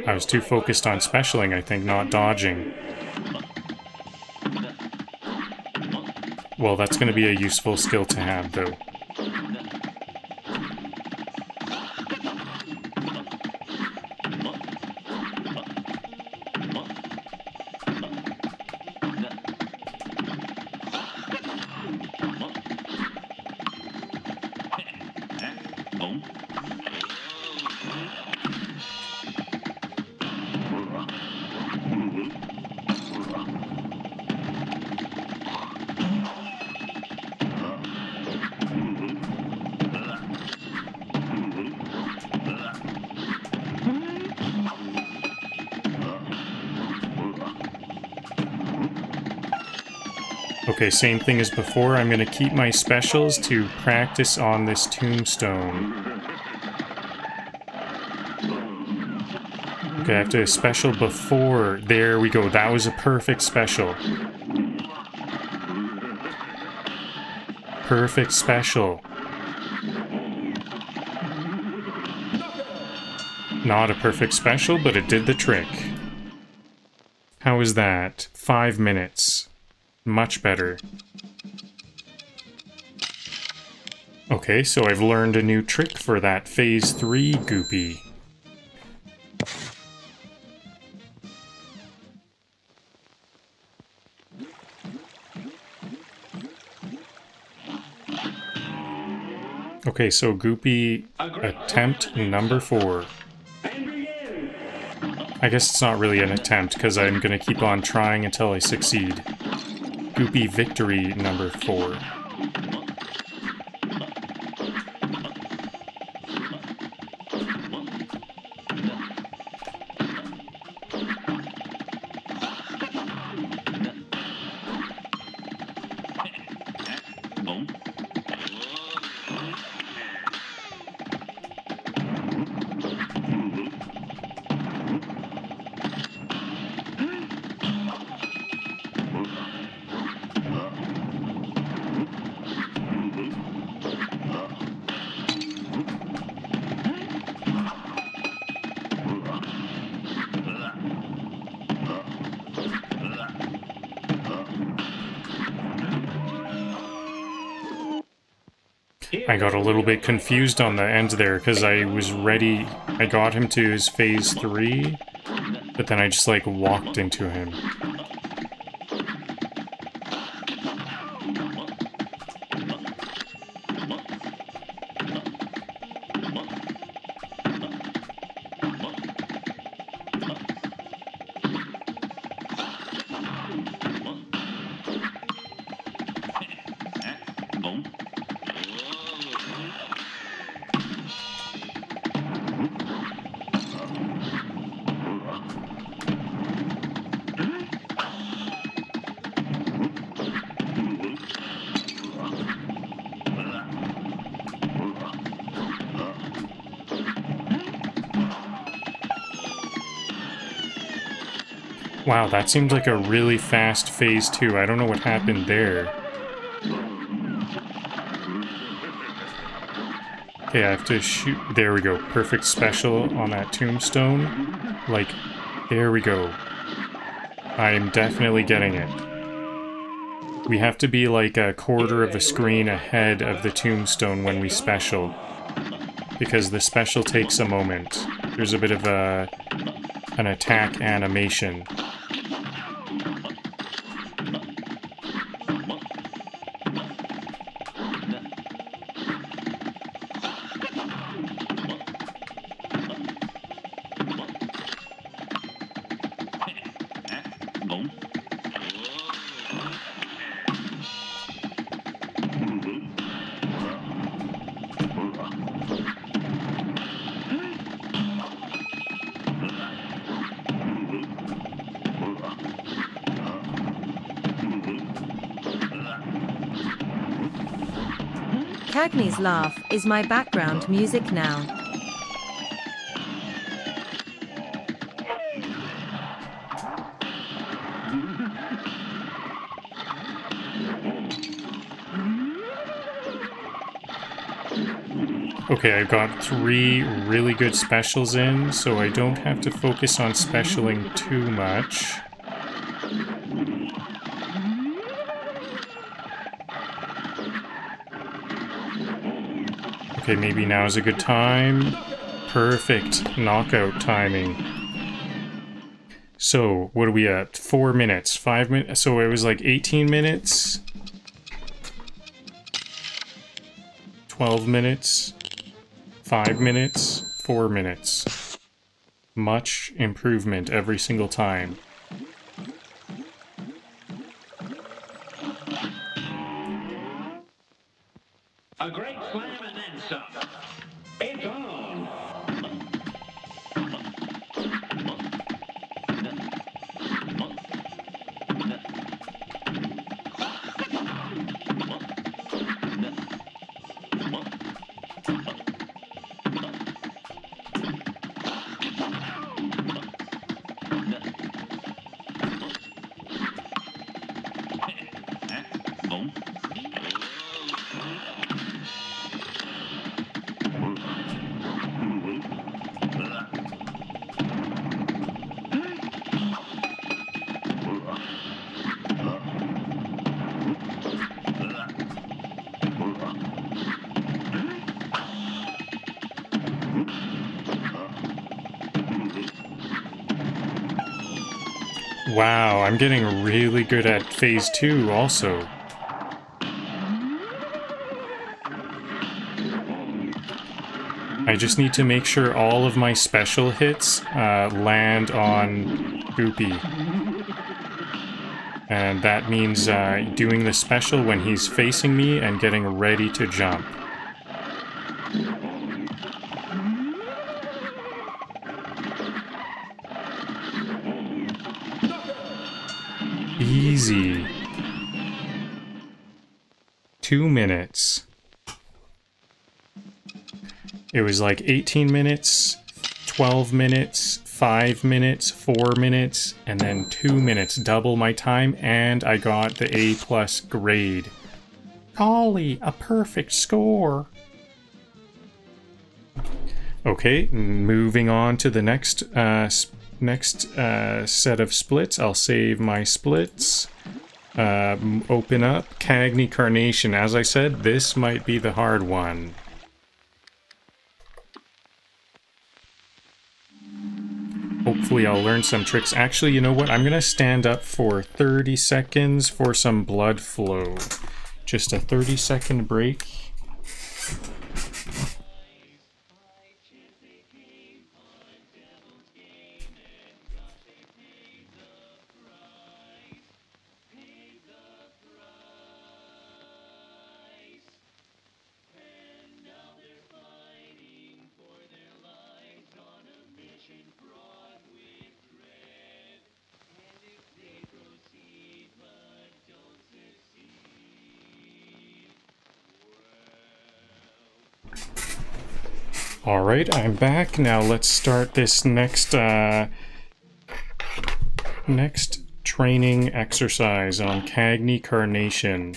I was too focused on specialing, I think, not dodging. Well, that's gonna be a useful skill to have, though. Okay, same thing as before. I'm gonna keep my specials to practice on this tombstone. Okay, I have to special before. There we go. That was a perfect special. Perfect special. Not a perfect special, but it did the trick. How is that? 5 minutes. Much better. Okay, so I've learned a new trick for that Phase 3 Goopy. Okay, so Goopy attempt number 4. I guess it's not really an attempt, because I'm gonna keep on trying until I succeed. Goopy victory number 4. I got a little bit confused on the end there because I was ready. I got him to his phase 3, but then I just like walked into him. Wow, that seemed like a really fast phase 2. I don't know what happened there. Okay, I have to shoot. There we go. Perfect special on that tombstone. Like, there we go. I'm definitely getting it. We have to be like a quarter of a screen ahead of the tombstone when we special. Because the special takes a moment. There's a bit of an attack animation. Cagney's laugh is my background music now. Okay, I've got 3 really good specials in, so I don't have to focus on specialing too much. Okay, maybe now is a good time. Perfect knockout timing. So, what are we at? 4 minutes, 5 minutes. So it was like 18 minutes. 12 minutes. 5 minutes. 4 minutes. Much improvement every single time. A great slam and then some. It's on. Wow, I'm getting really good at phase 2 also. I just need to make sure all of my special hits land on Goopy. And that means doing the special when he's facing me and getting ready to jump. Easy. 2 minutes. It was like 18 minutes, 12 minutes, 5 minutes, 4 minutes, and then 2 minutes. Double my time, and I got the A+ grade. Golly, a perfect score. Okay, moving on to the next set of splits. I'll save my splits. Open up Cagney Carnation. As I said, this might be the hard one. Hopefully I'll learn some tricks. Actually, you know what? I'm gonna stand up for 30 seconds for some blood flow. Just a 30-second break. Alright, I'm back. Now let's start this next training exercise on Cagney Carnation.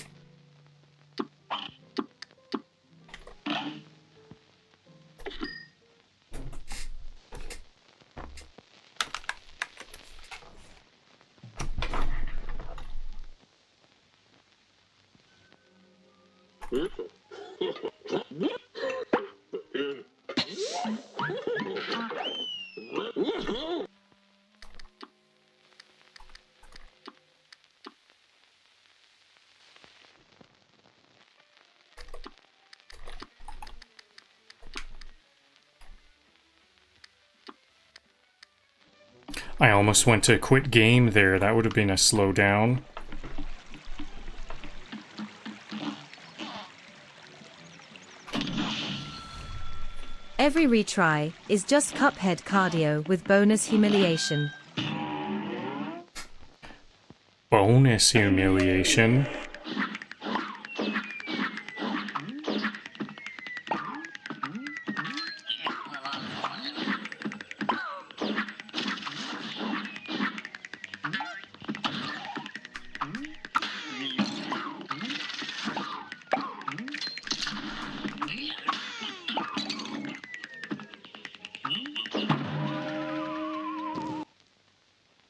I almost went to quit game there. That would have been a slowdown. Every retry is just Cuphead cardio with bonus humiliation. Bonus humiliation.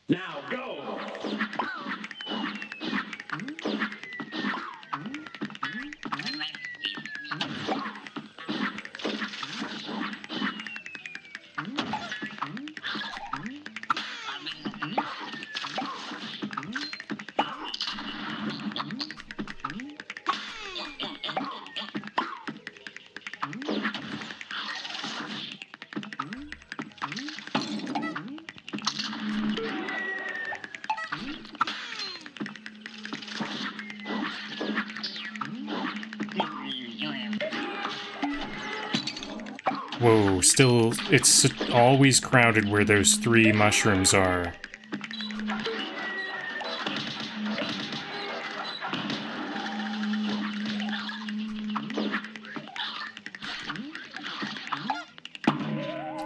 Now go! Whoa, still, it's always crowded where those 3 mushrooms are.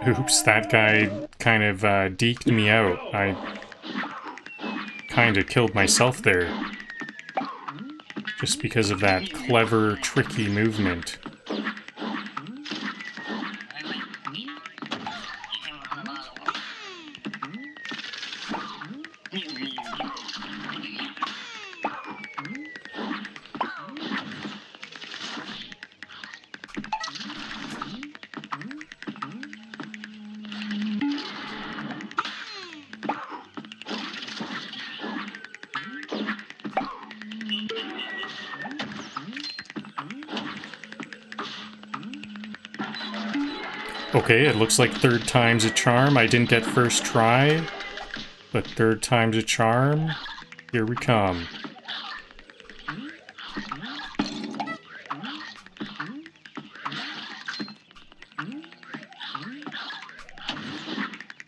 Oops, that guy kind of deked me out. I kind of killed myself there. Just because of that clever, tricky movement. Okay, it looks like 3rd time's a charm. I didn't get first try, but 3rd time's a charm. Here we come.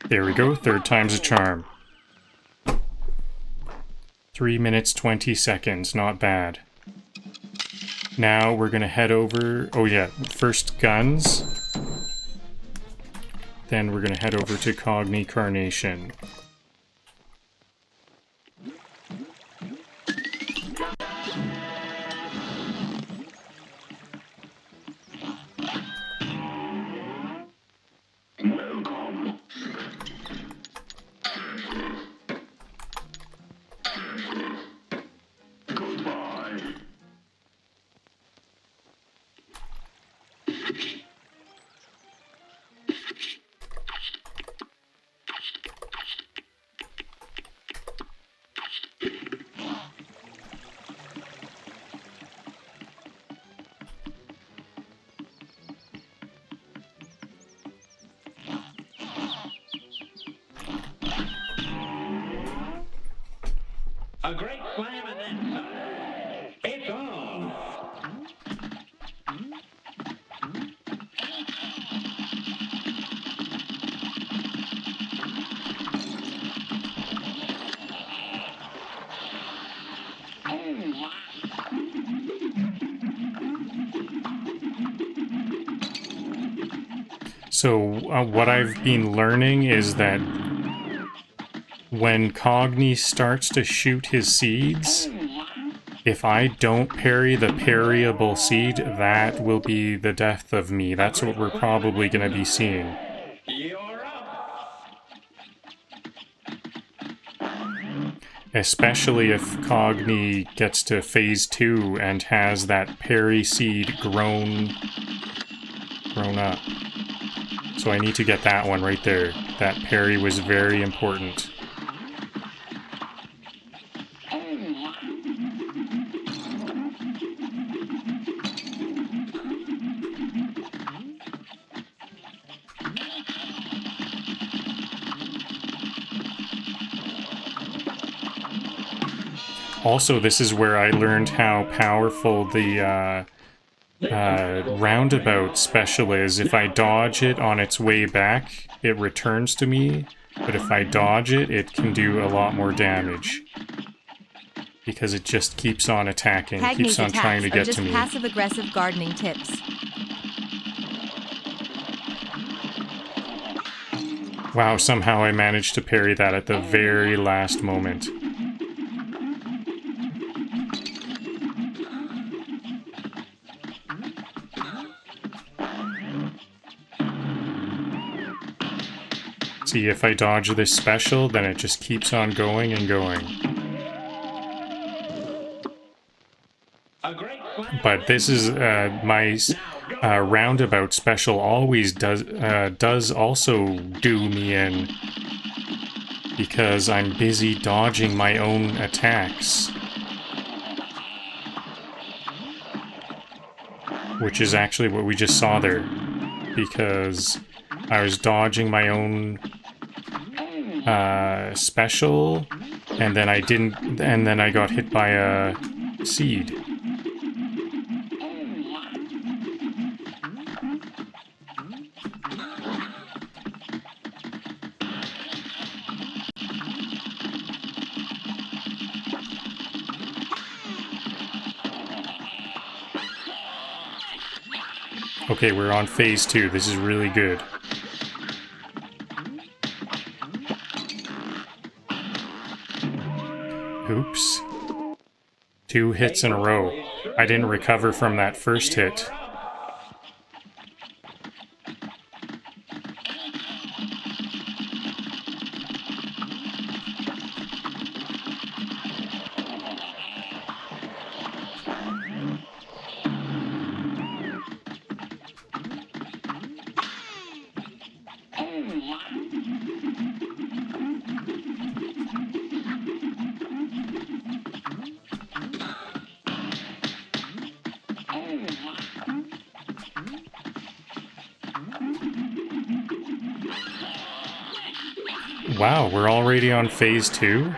There we go, 3rd time's a charm. 3 minutes, 20 seconds, not bad. Now we're gonna head over, oh yeah, first guns. Then we're gonna head over to Cagney Carnation. Welcome. Goodbye. A great slam and then some. It's on. So what I've been learning is that when Cagney starts to shoot his seeds, if I don't parry the parryable seed, that will be the death of me. That's what we're probably going to be seeing. You're up. Especially if Cagney gets to phase 2 and has that parry seed grown up. So I need to get that one right there. That parry was very important. Also, this is where I learned how powerful the roundabout special is. If I dodge it on its way back, it returns to me. But if I dodge it, it can do a lot more damage. Because it just keeps on attacking, keeps on trying to get to me. Passive-aggressive gardening tips. Wow, somehow I managed to parry that at the very last moment. See, if I dodge this special, then it just keeps on going and going. But this is my roundabout special always does also do me in, because I'm busy dodging my own attacks. Which is actually what we just saw there, because I was dodging my own special, and then I didn't, and then I got hit by a seed. Okay, we're on phase 2. This is really good. Oops. 2 hits in a row. I didn't recover from that first hit. Wow, we're already on phase 2?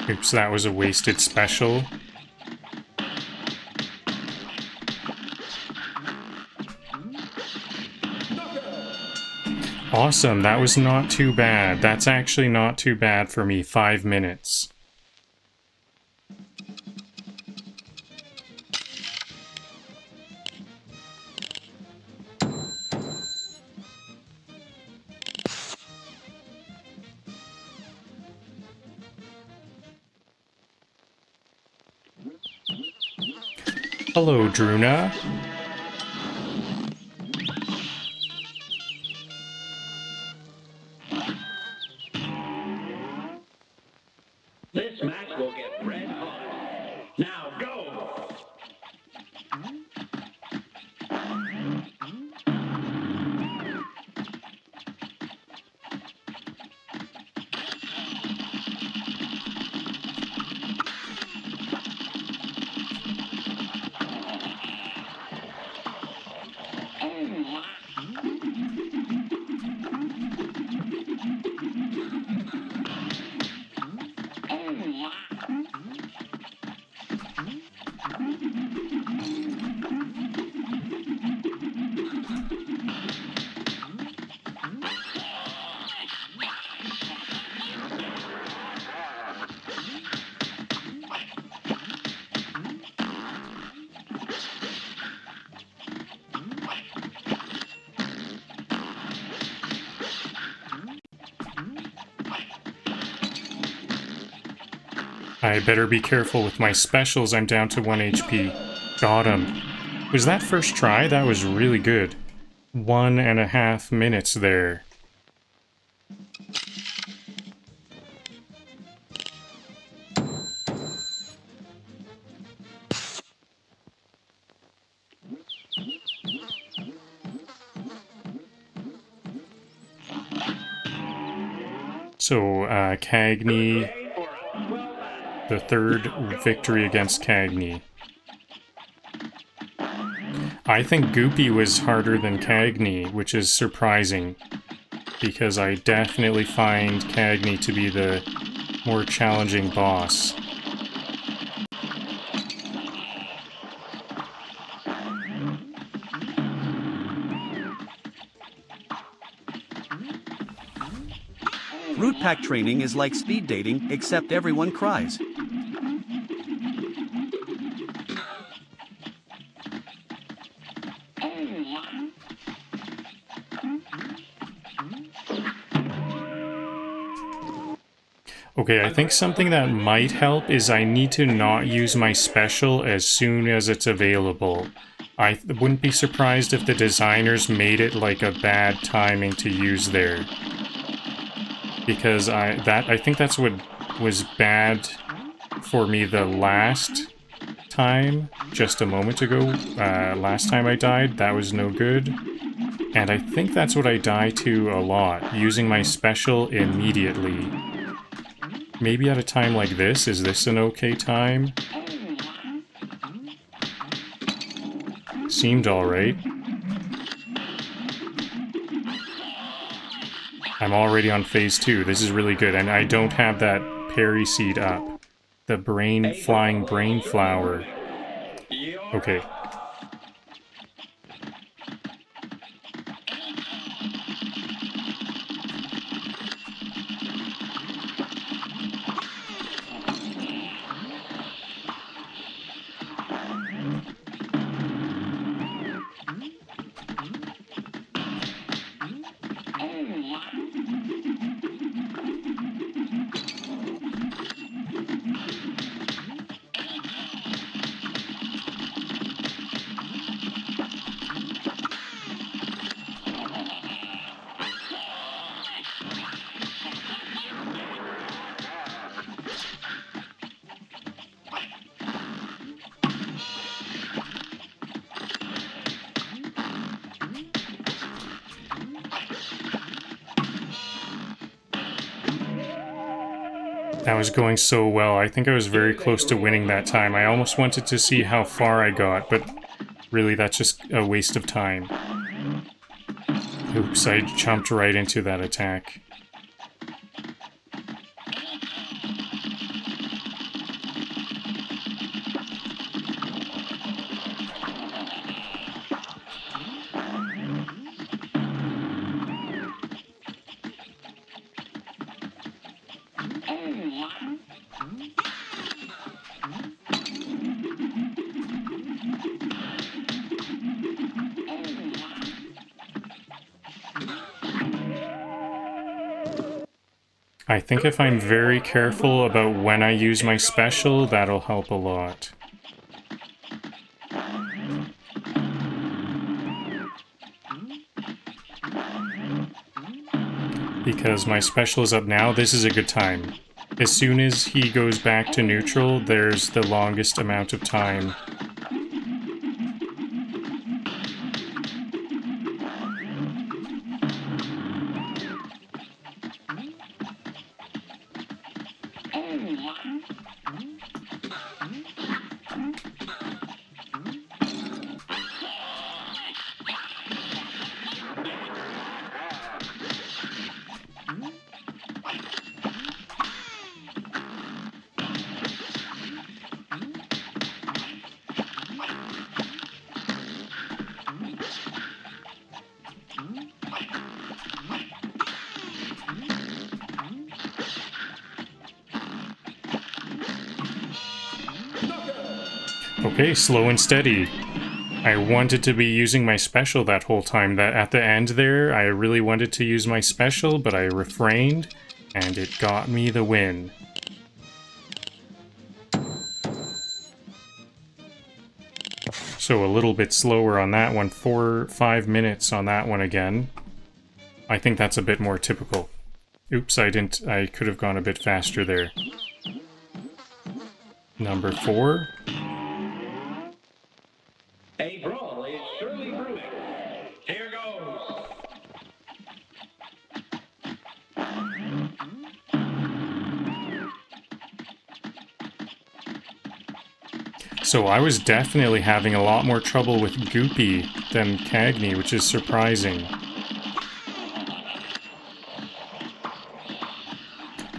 Oops, that was a wasted special. Awesome, that was not too bad. That's actually not too bad for me. 5 minutes. Hello, Druna. This match will get red hot. Now go! I better be careful with my specials. I'm down to 1 HP. Got him. Was that first try? That was really good. 1.5 minutes there. So, Cagney, the third victory against Cagney. I think Goopy was harder than Cagney, which is surprising, because I definitely find Cagney to be the more challenging boss. Root pack training is like speed dating, except everyone cries. Okay, I think something that might help is I need to not use my special as soon as it's available. I wouldn't be surprised if the designers made it like a bad timing to use there. Because I think that's what was bad for me the last time, just a moment ago. Last time I died, that was no good. And I think that's what I die to a lot, using my special immediately. Maybe at a time like this, is this an okay time? Seemed alright. I'm already on phase 2. This is really good, and I don't have that parry seed up. The flying brain flower. Okay. That was going so well. I think I was very close to winning that time. I almost wanted to see how far I got, but really that's just a waste of time. Oops, I jumped right into that attack. I think if I'm very careful about when I use my special, that'll help a lot. Because my special is up now, this is a good time. As soon as he goes back to neutral, there's the longest amount of time. Okay, slow and steady. I wanted to be using my special that whole time. That at the end there, I really wanted to use my special, but I refrained, and it got me the win. So a little bit slower on that one. 5 minutes on that one again. I think that's a bit more typical. Oops, I could have gone a bit faster there. Number 4. A brawl is surely brewing. Here goes. So I was definitely having a lot more trouble with Goopy than Cagney, which is surprising.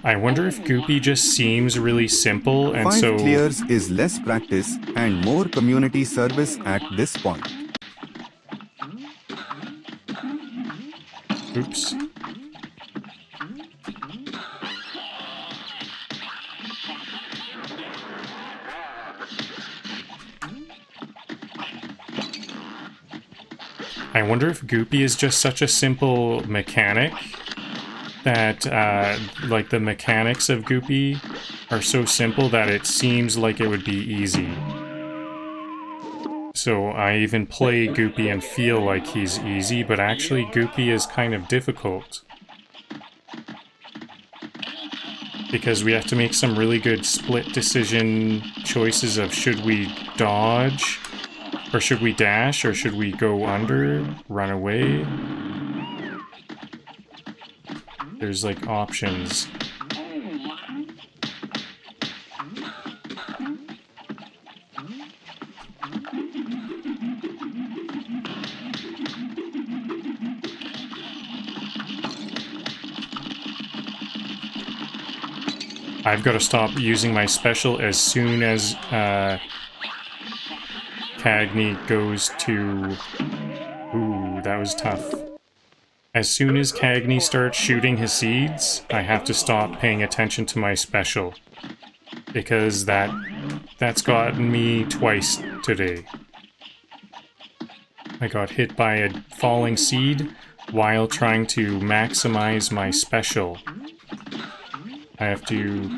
I wonder if Goopy just seems really simple, and 5 so... clears is less practice and more community service at this point. Oops. I wonder if Goopy is just such a simple mechanic that, like, the mechanics of Goopy are so simple that it seems like it would be easy. So I even play Goopy and feel like he's easy, but actually Goopy is kind of difficult. Because we have to make some really good split decision choices of should we dodge, or should we dash, or should we go under, run away? There's like options. I've got to stop using my special as soon as Cagney goes to... Ooh, that was tough. As soon as Cagney starts shooting his seeds, I have to stop paying attention to my special. Because that's gotten me twice today. I got hit by a falling seed while trying to maximize my special. I have to...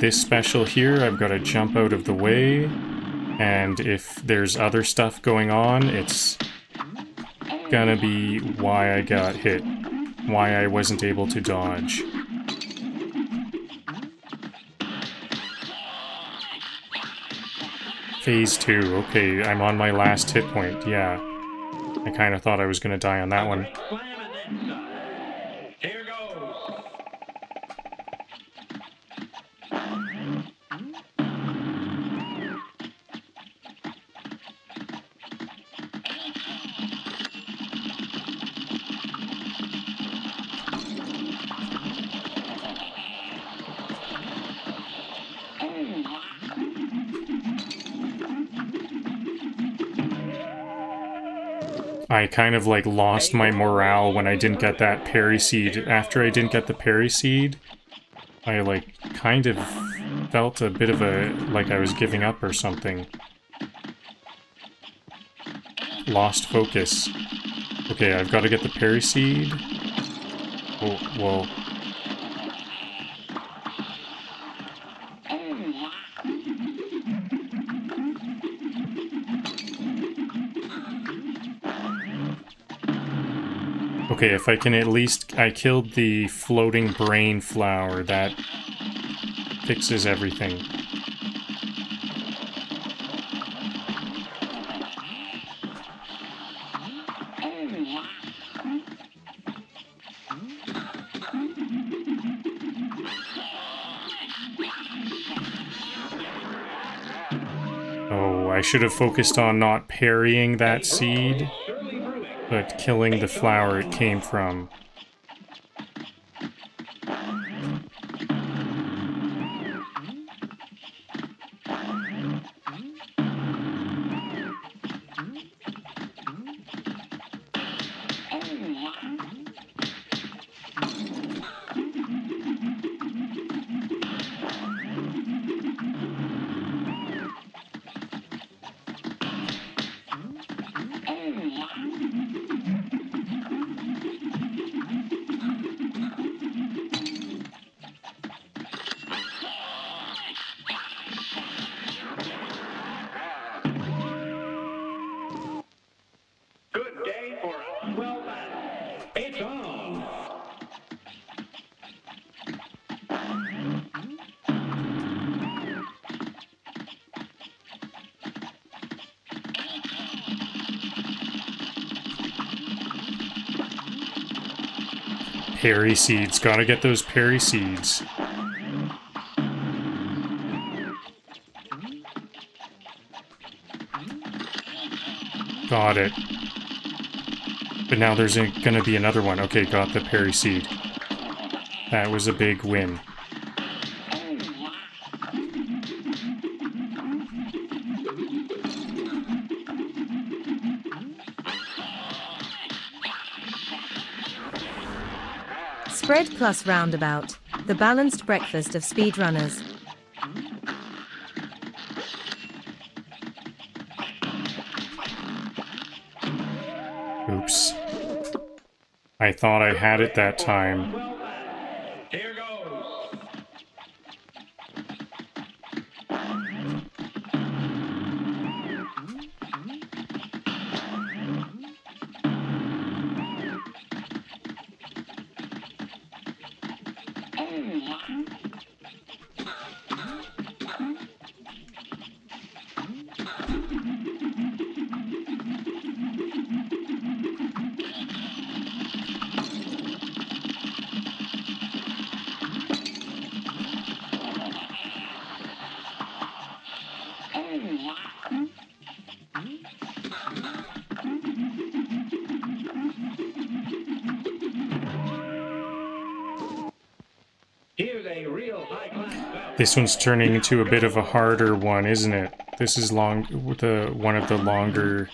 This special here, I've got to jump out of the way, and if there's other stuff going on, it's gonna be why I got hit, why I wasn't able to dodge. Phase 2, okay, I'm on my last hit point, yeah. I kind of thought I was gonna die on that one. Here goes. I kind of like lost my morale when I didn't get that parry seed. After I didn't get the parry seed, I like kind of felt a bit of a, like I was giving up or something. Lost focus. Okay, I've got to get the parry seed. Oh, whoa. Okay, if I can at least... I killed the floating brain flower. That fixes everything. Oh, I should have focused on not parrying that seed, but killing the flower it came from. Parry seeds. Gotta get those parry seeds. Got it. But now there's gonna be another one. Okay, got the parry seed. That was a big win. Spread plus roundabout, the balanced breakfast of speedrunners. Oops. I thought I had it that time. Here goes. Here's a real high-class battle. This one's turning into a bit of a harder one, isn't it? This is one of the longer...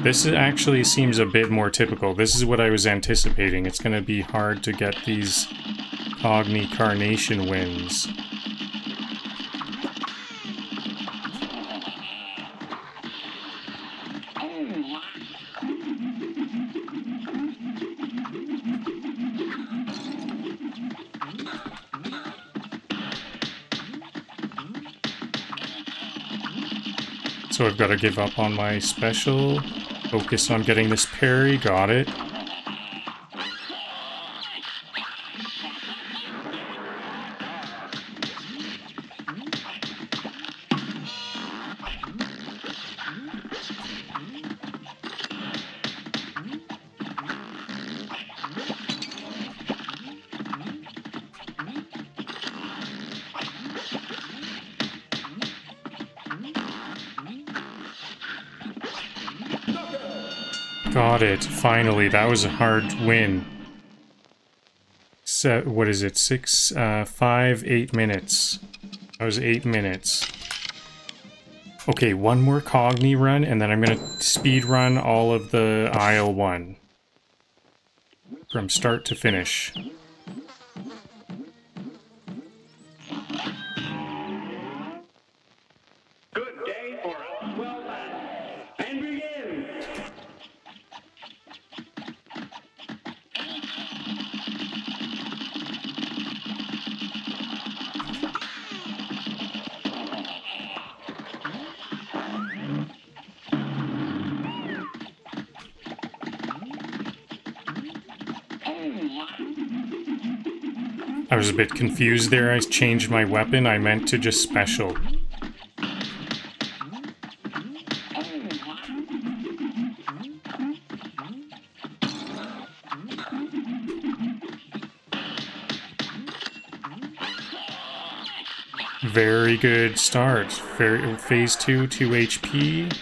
This actually seems a bit more typical. This is what I was anticipating. It's going to be hard to get these Cagney Carnation wins. So I've got to give up on my special, focus on getting this parry, got it. Got it. Finally, that was a hard win. What is it? 8 minutes. That was 8 minutes. Okay, one more Cagney run, and then I'm gonna speed run all of the Isle One. From start to finish. Good day for a swell battle. And begin. I was a bit confused there. I changed my weapon. I meant to just special. Very good start. Phase 2, 2 HP.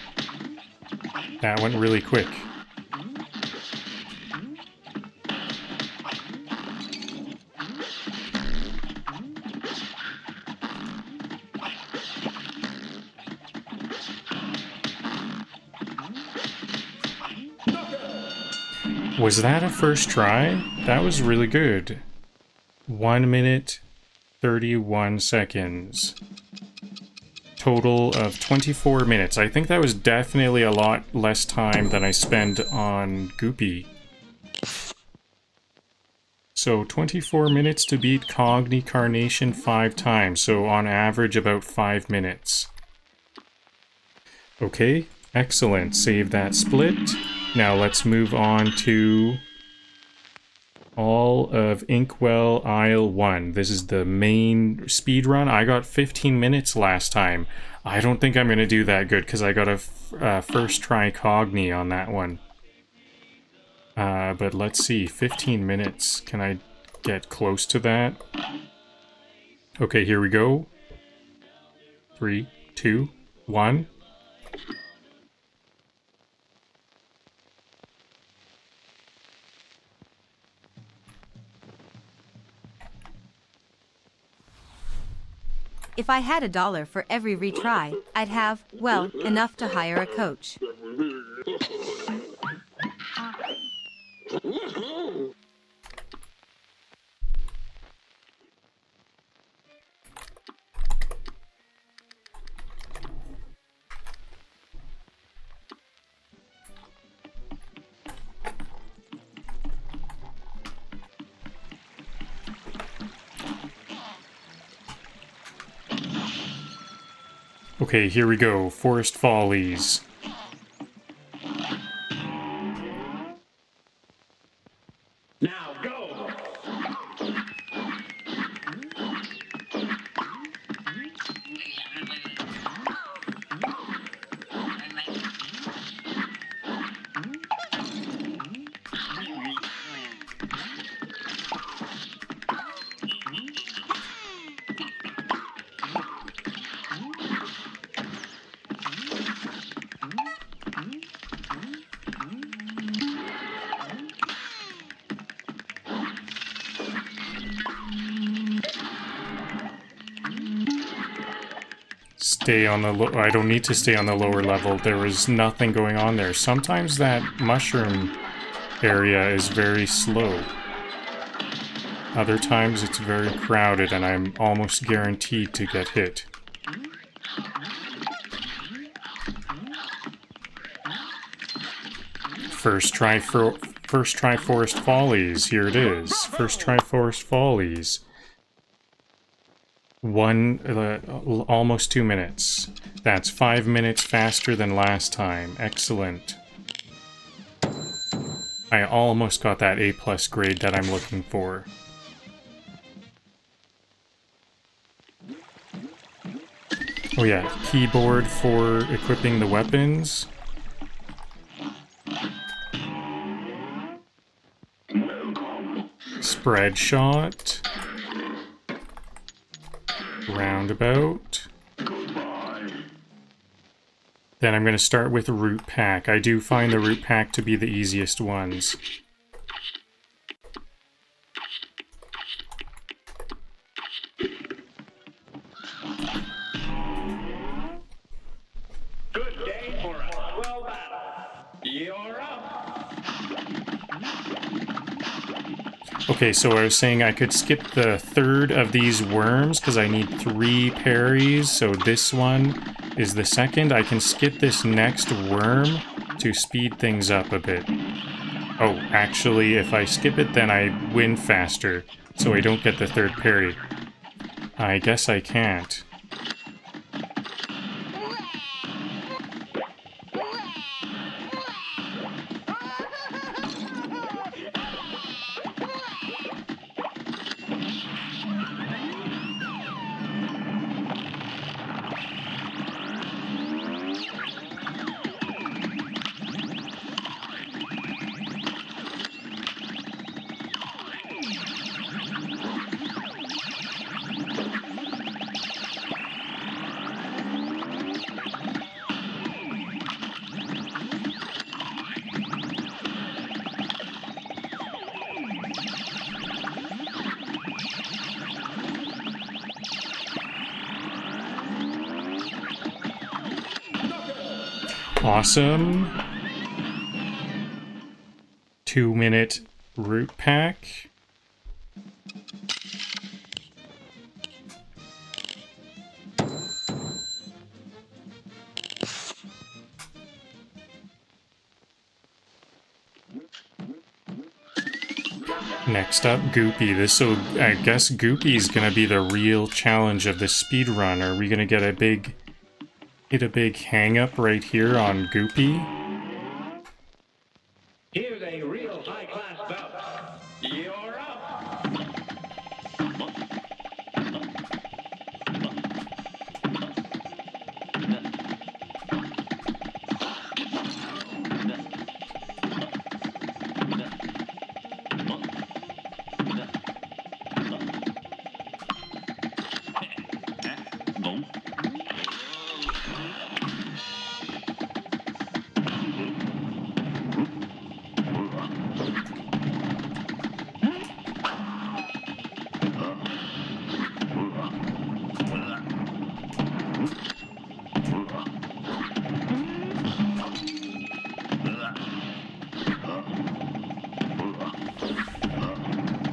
That went really quick. Was that a first try? That was really good. 1 minute, 31 seconds. Total of 24 minutes. I think that was definitely a lot less time than I spent on Goopy. So 24 minutes to beat Cagney Carnation 5 times. So on average about 5 minutes. Okay, excellent. Save that split. Now let's move on to all of Inkwell Isle One. This is the main speed run. I got 15 minutes last time. I don't think I'm going to do that good because I got a first try Cagney on that one. But let's see, 15 minutes. Can get close to that. Okay, here we go. 3, 2, 1. If I had $1 for every retry, I'd have, well, enough to hire a coach. Okay, here we go. Forest Follies. Now go! Stay on the I don't need to stay on the lower level. There was nothing going on there. Sometimes that mushroom area is very slow. Other times it's very crowded and I'm almost guaranteed to get hit. First try Forest Follies. Here it is. First try Forest Follies. Almost 2 minutes. That's 5 minutes faster than last time. Excellent. I almost got that A+ grade that I'm looking for. Oh yeah, keyboard for equipping the weapons. Spread shot. Roundabout. Then I'm going to start with root pack. I do find the root pack to be the easiest ones. Good day for a swell battle. You're up. Okay, so I was saying I could skip the third of these worms because I need 3 parries, so this one is the second. I can skip this next worm to speed things up a bit. Oh, actually, if I skip it, then I win faster, so I don't get the third parry. I guess I can't. Awesome. 2-minute root pack. Next up, Goopy. So I guess Goopy's gonna be the real challenge of the speedrun. Are we gonna get a big hang up right here on Goopy? Here's a real high-class bout. You're up.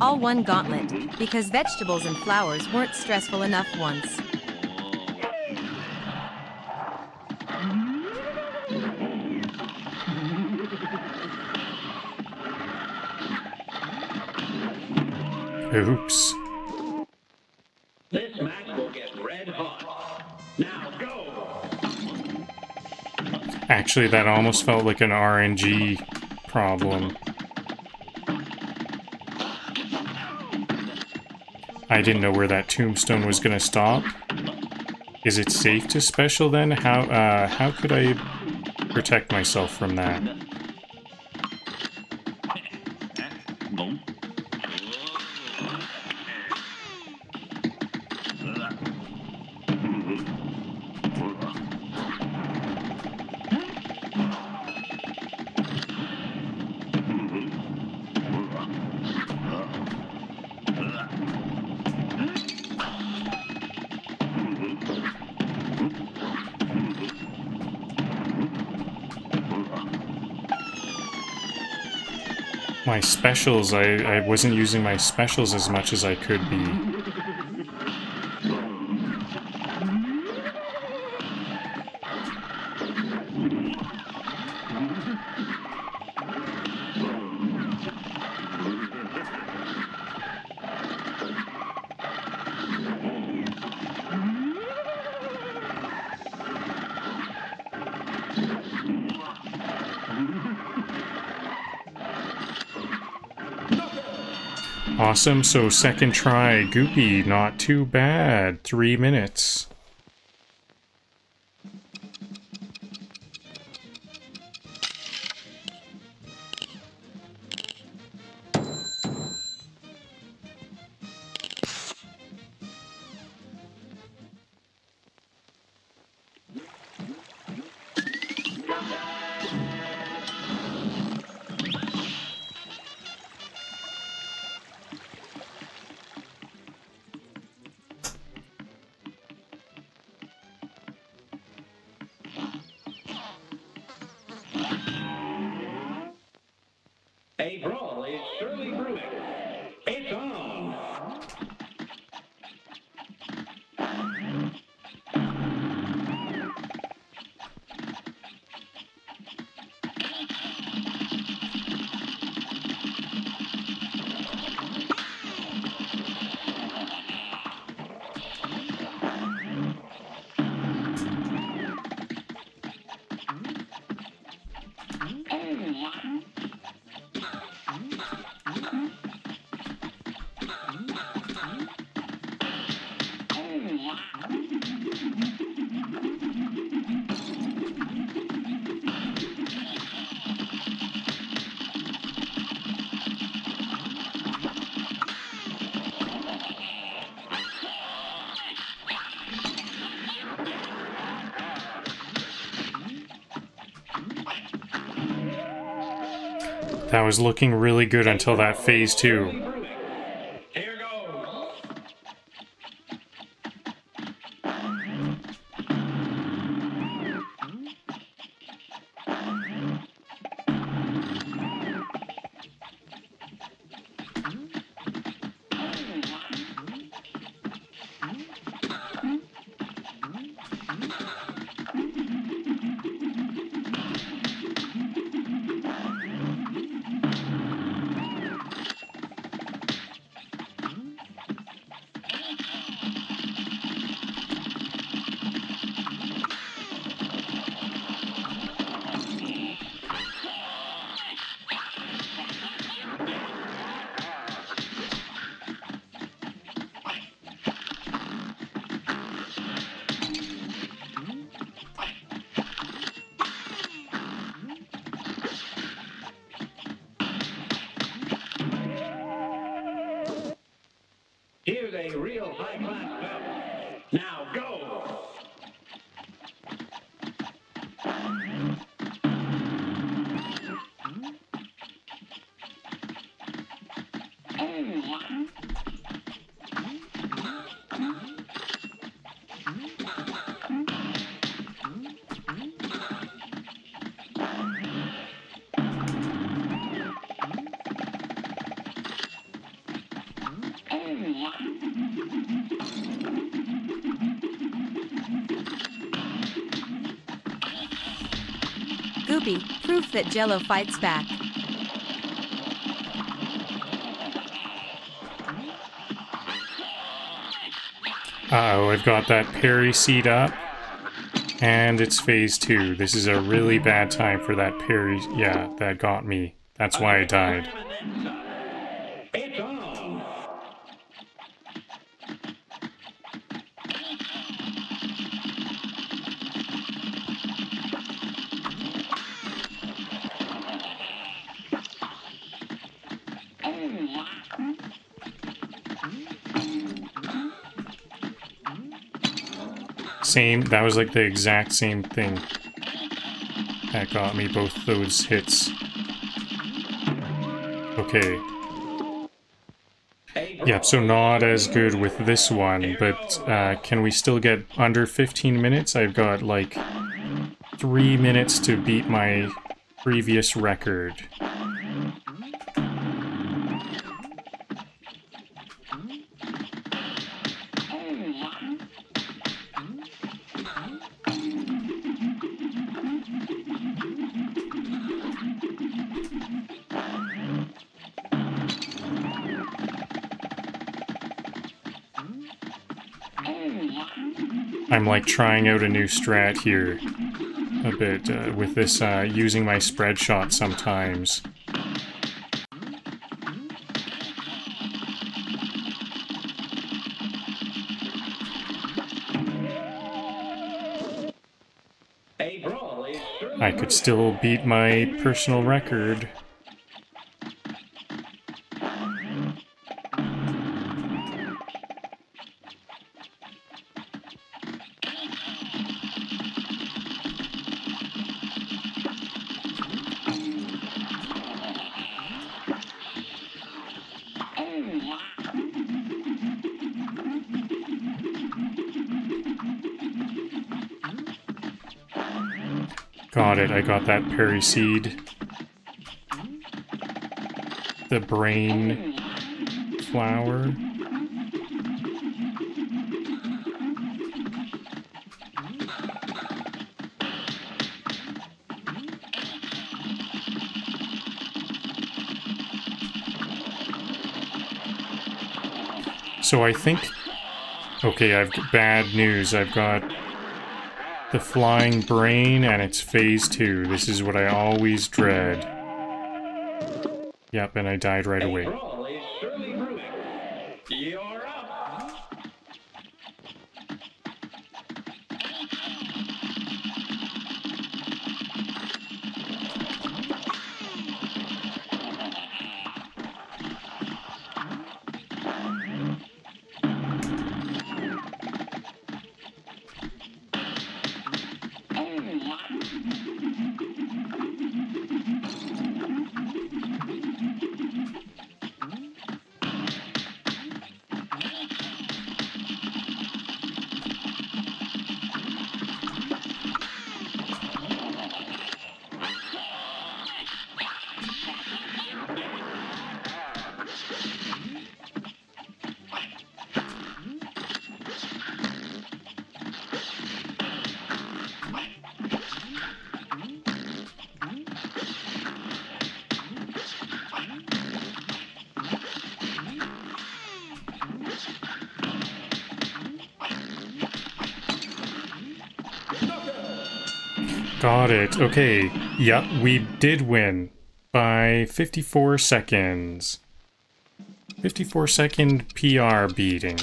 all one Gauntlet, because vegetables and flowers weren't stressful enough once. Oops. This match will get red hot. Now go! Actually, that almost felt like an RNG problem. I didn't know where that tombstone was gonna stop. Is it safe to special then? How could I protect myself from that? My specials, I wasn't using my specials as much as I could be. Awesome, so second try, Goopy, not too bad. 3 minutes. A brawl is surely brewing. It's on! That was looking really good until that phase 2. Here goes! Here's a real high-class belt. Now go! Goopy, proof that Jello fights back. Uh-oh, I've got that parry seed up. And it's phase 2. This is a really bad time for that parry. Yeah, that got me. That's why I died. It's on. Same, that was like the exact same thing. That got me both those hits. Okay. Yep, so not as good with this one, but can we still get under 15 minutes? I've got like 3 minutes to beat my previous record. I'm like trying out a new strat here a bit with this using my spread shot sometimes. I could still beat my personal record. Got it, I got that parry seed. The brain flower. So I think... Okay, I've got bad news. I've got the flying brain and it's phase 2. This is what I always dread. Yep, and I died right away. You're up. Got it. Okay. Yep, we did win by 54 seconds. 54-second PR beating.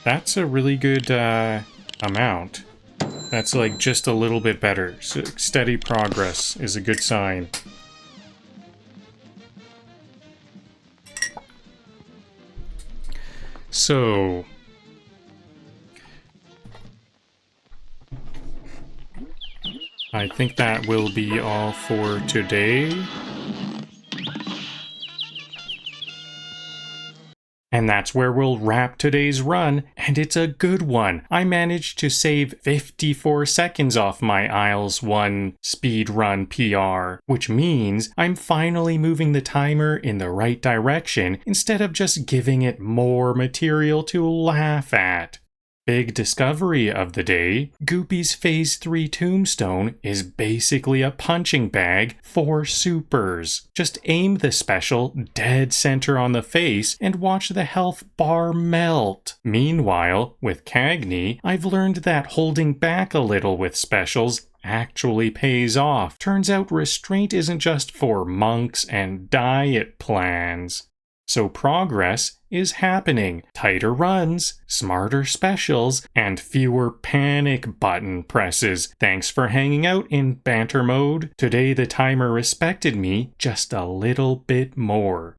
That's a really good amount. That's like just a little bit better. So steady progress is a good sign. So... I think that will be all for today. And that's where we'll wrap today's run, and it's a good one. I managed to save 54 seconds off my Isles 1 speed run PR, which means I'm finally moving the timer in the right direction instead of just giving it more material to laugh at. Big discovery of the day, Goopy's Phase 3 tombstone is basically a punching bag for supers. Just aim the special dead center on the face and watch the health bar melt. Meanwhile, with Cagney, I've learned that holding back a little with specials actually pays off. Turns out restraint isn't just for monks and diet plans. So progress is happening. Tighter runs, smarter specials, and fewer panic button presses. Thanks for hanging out in Banter Mode. Today the timer respected me just a little bit more.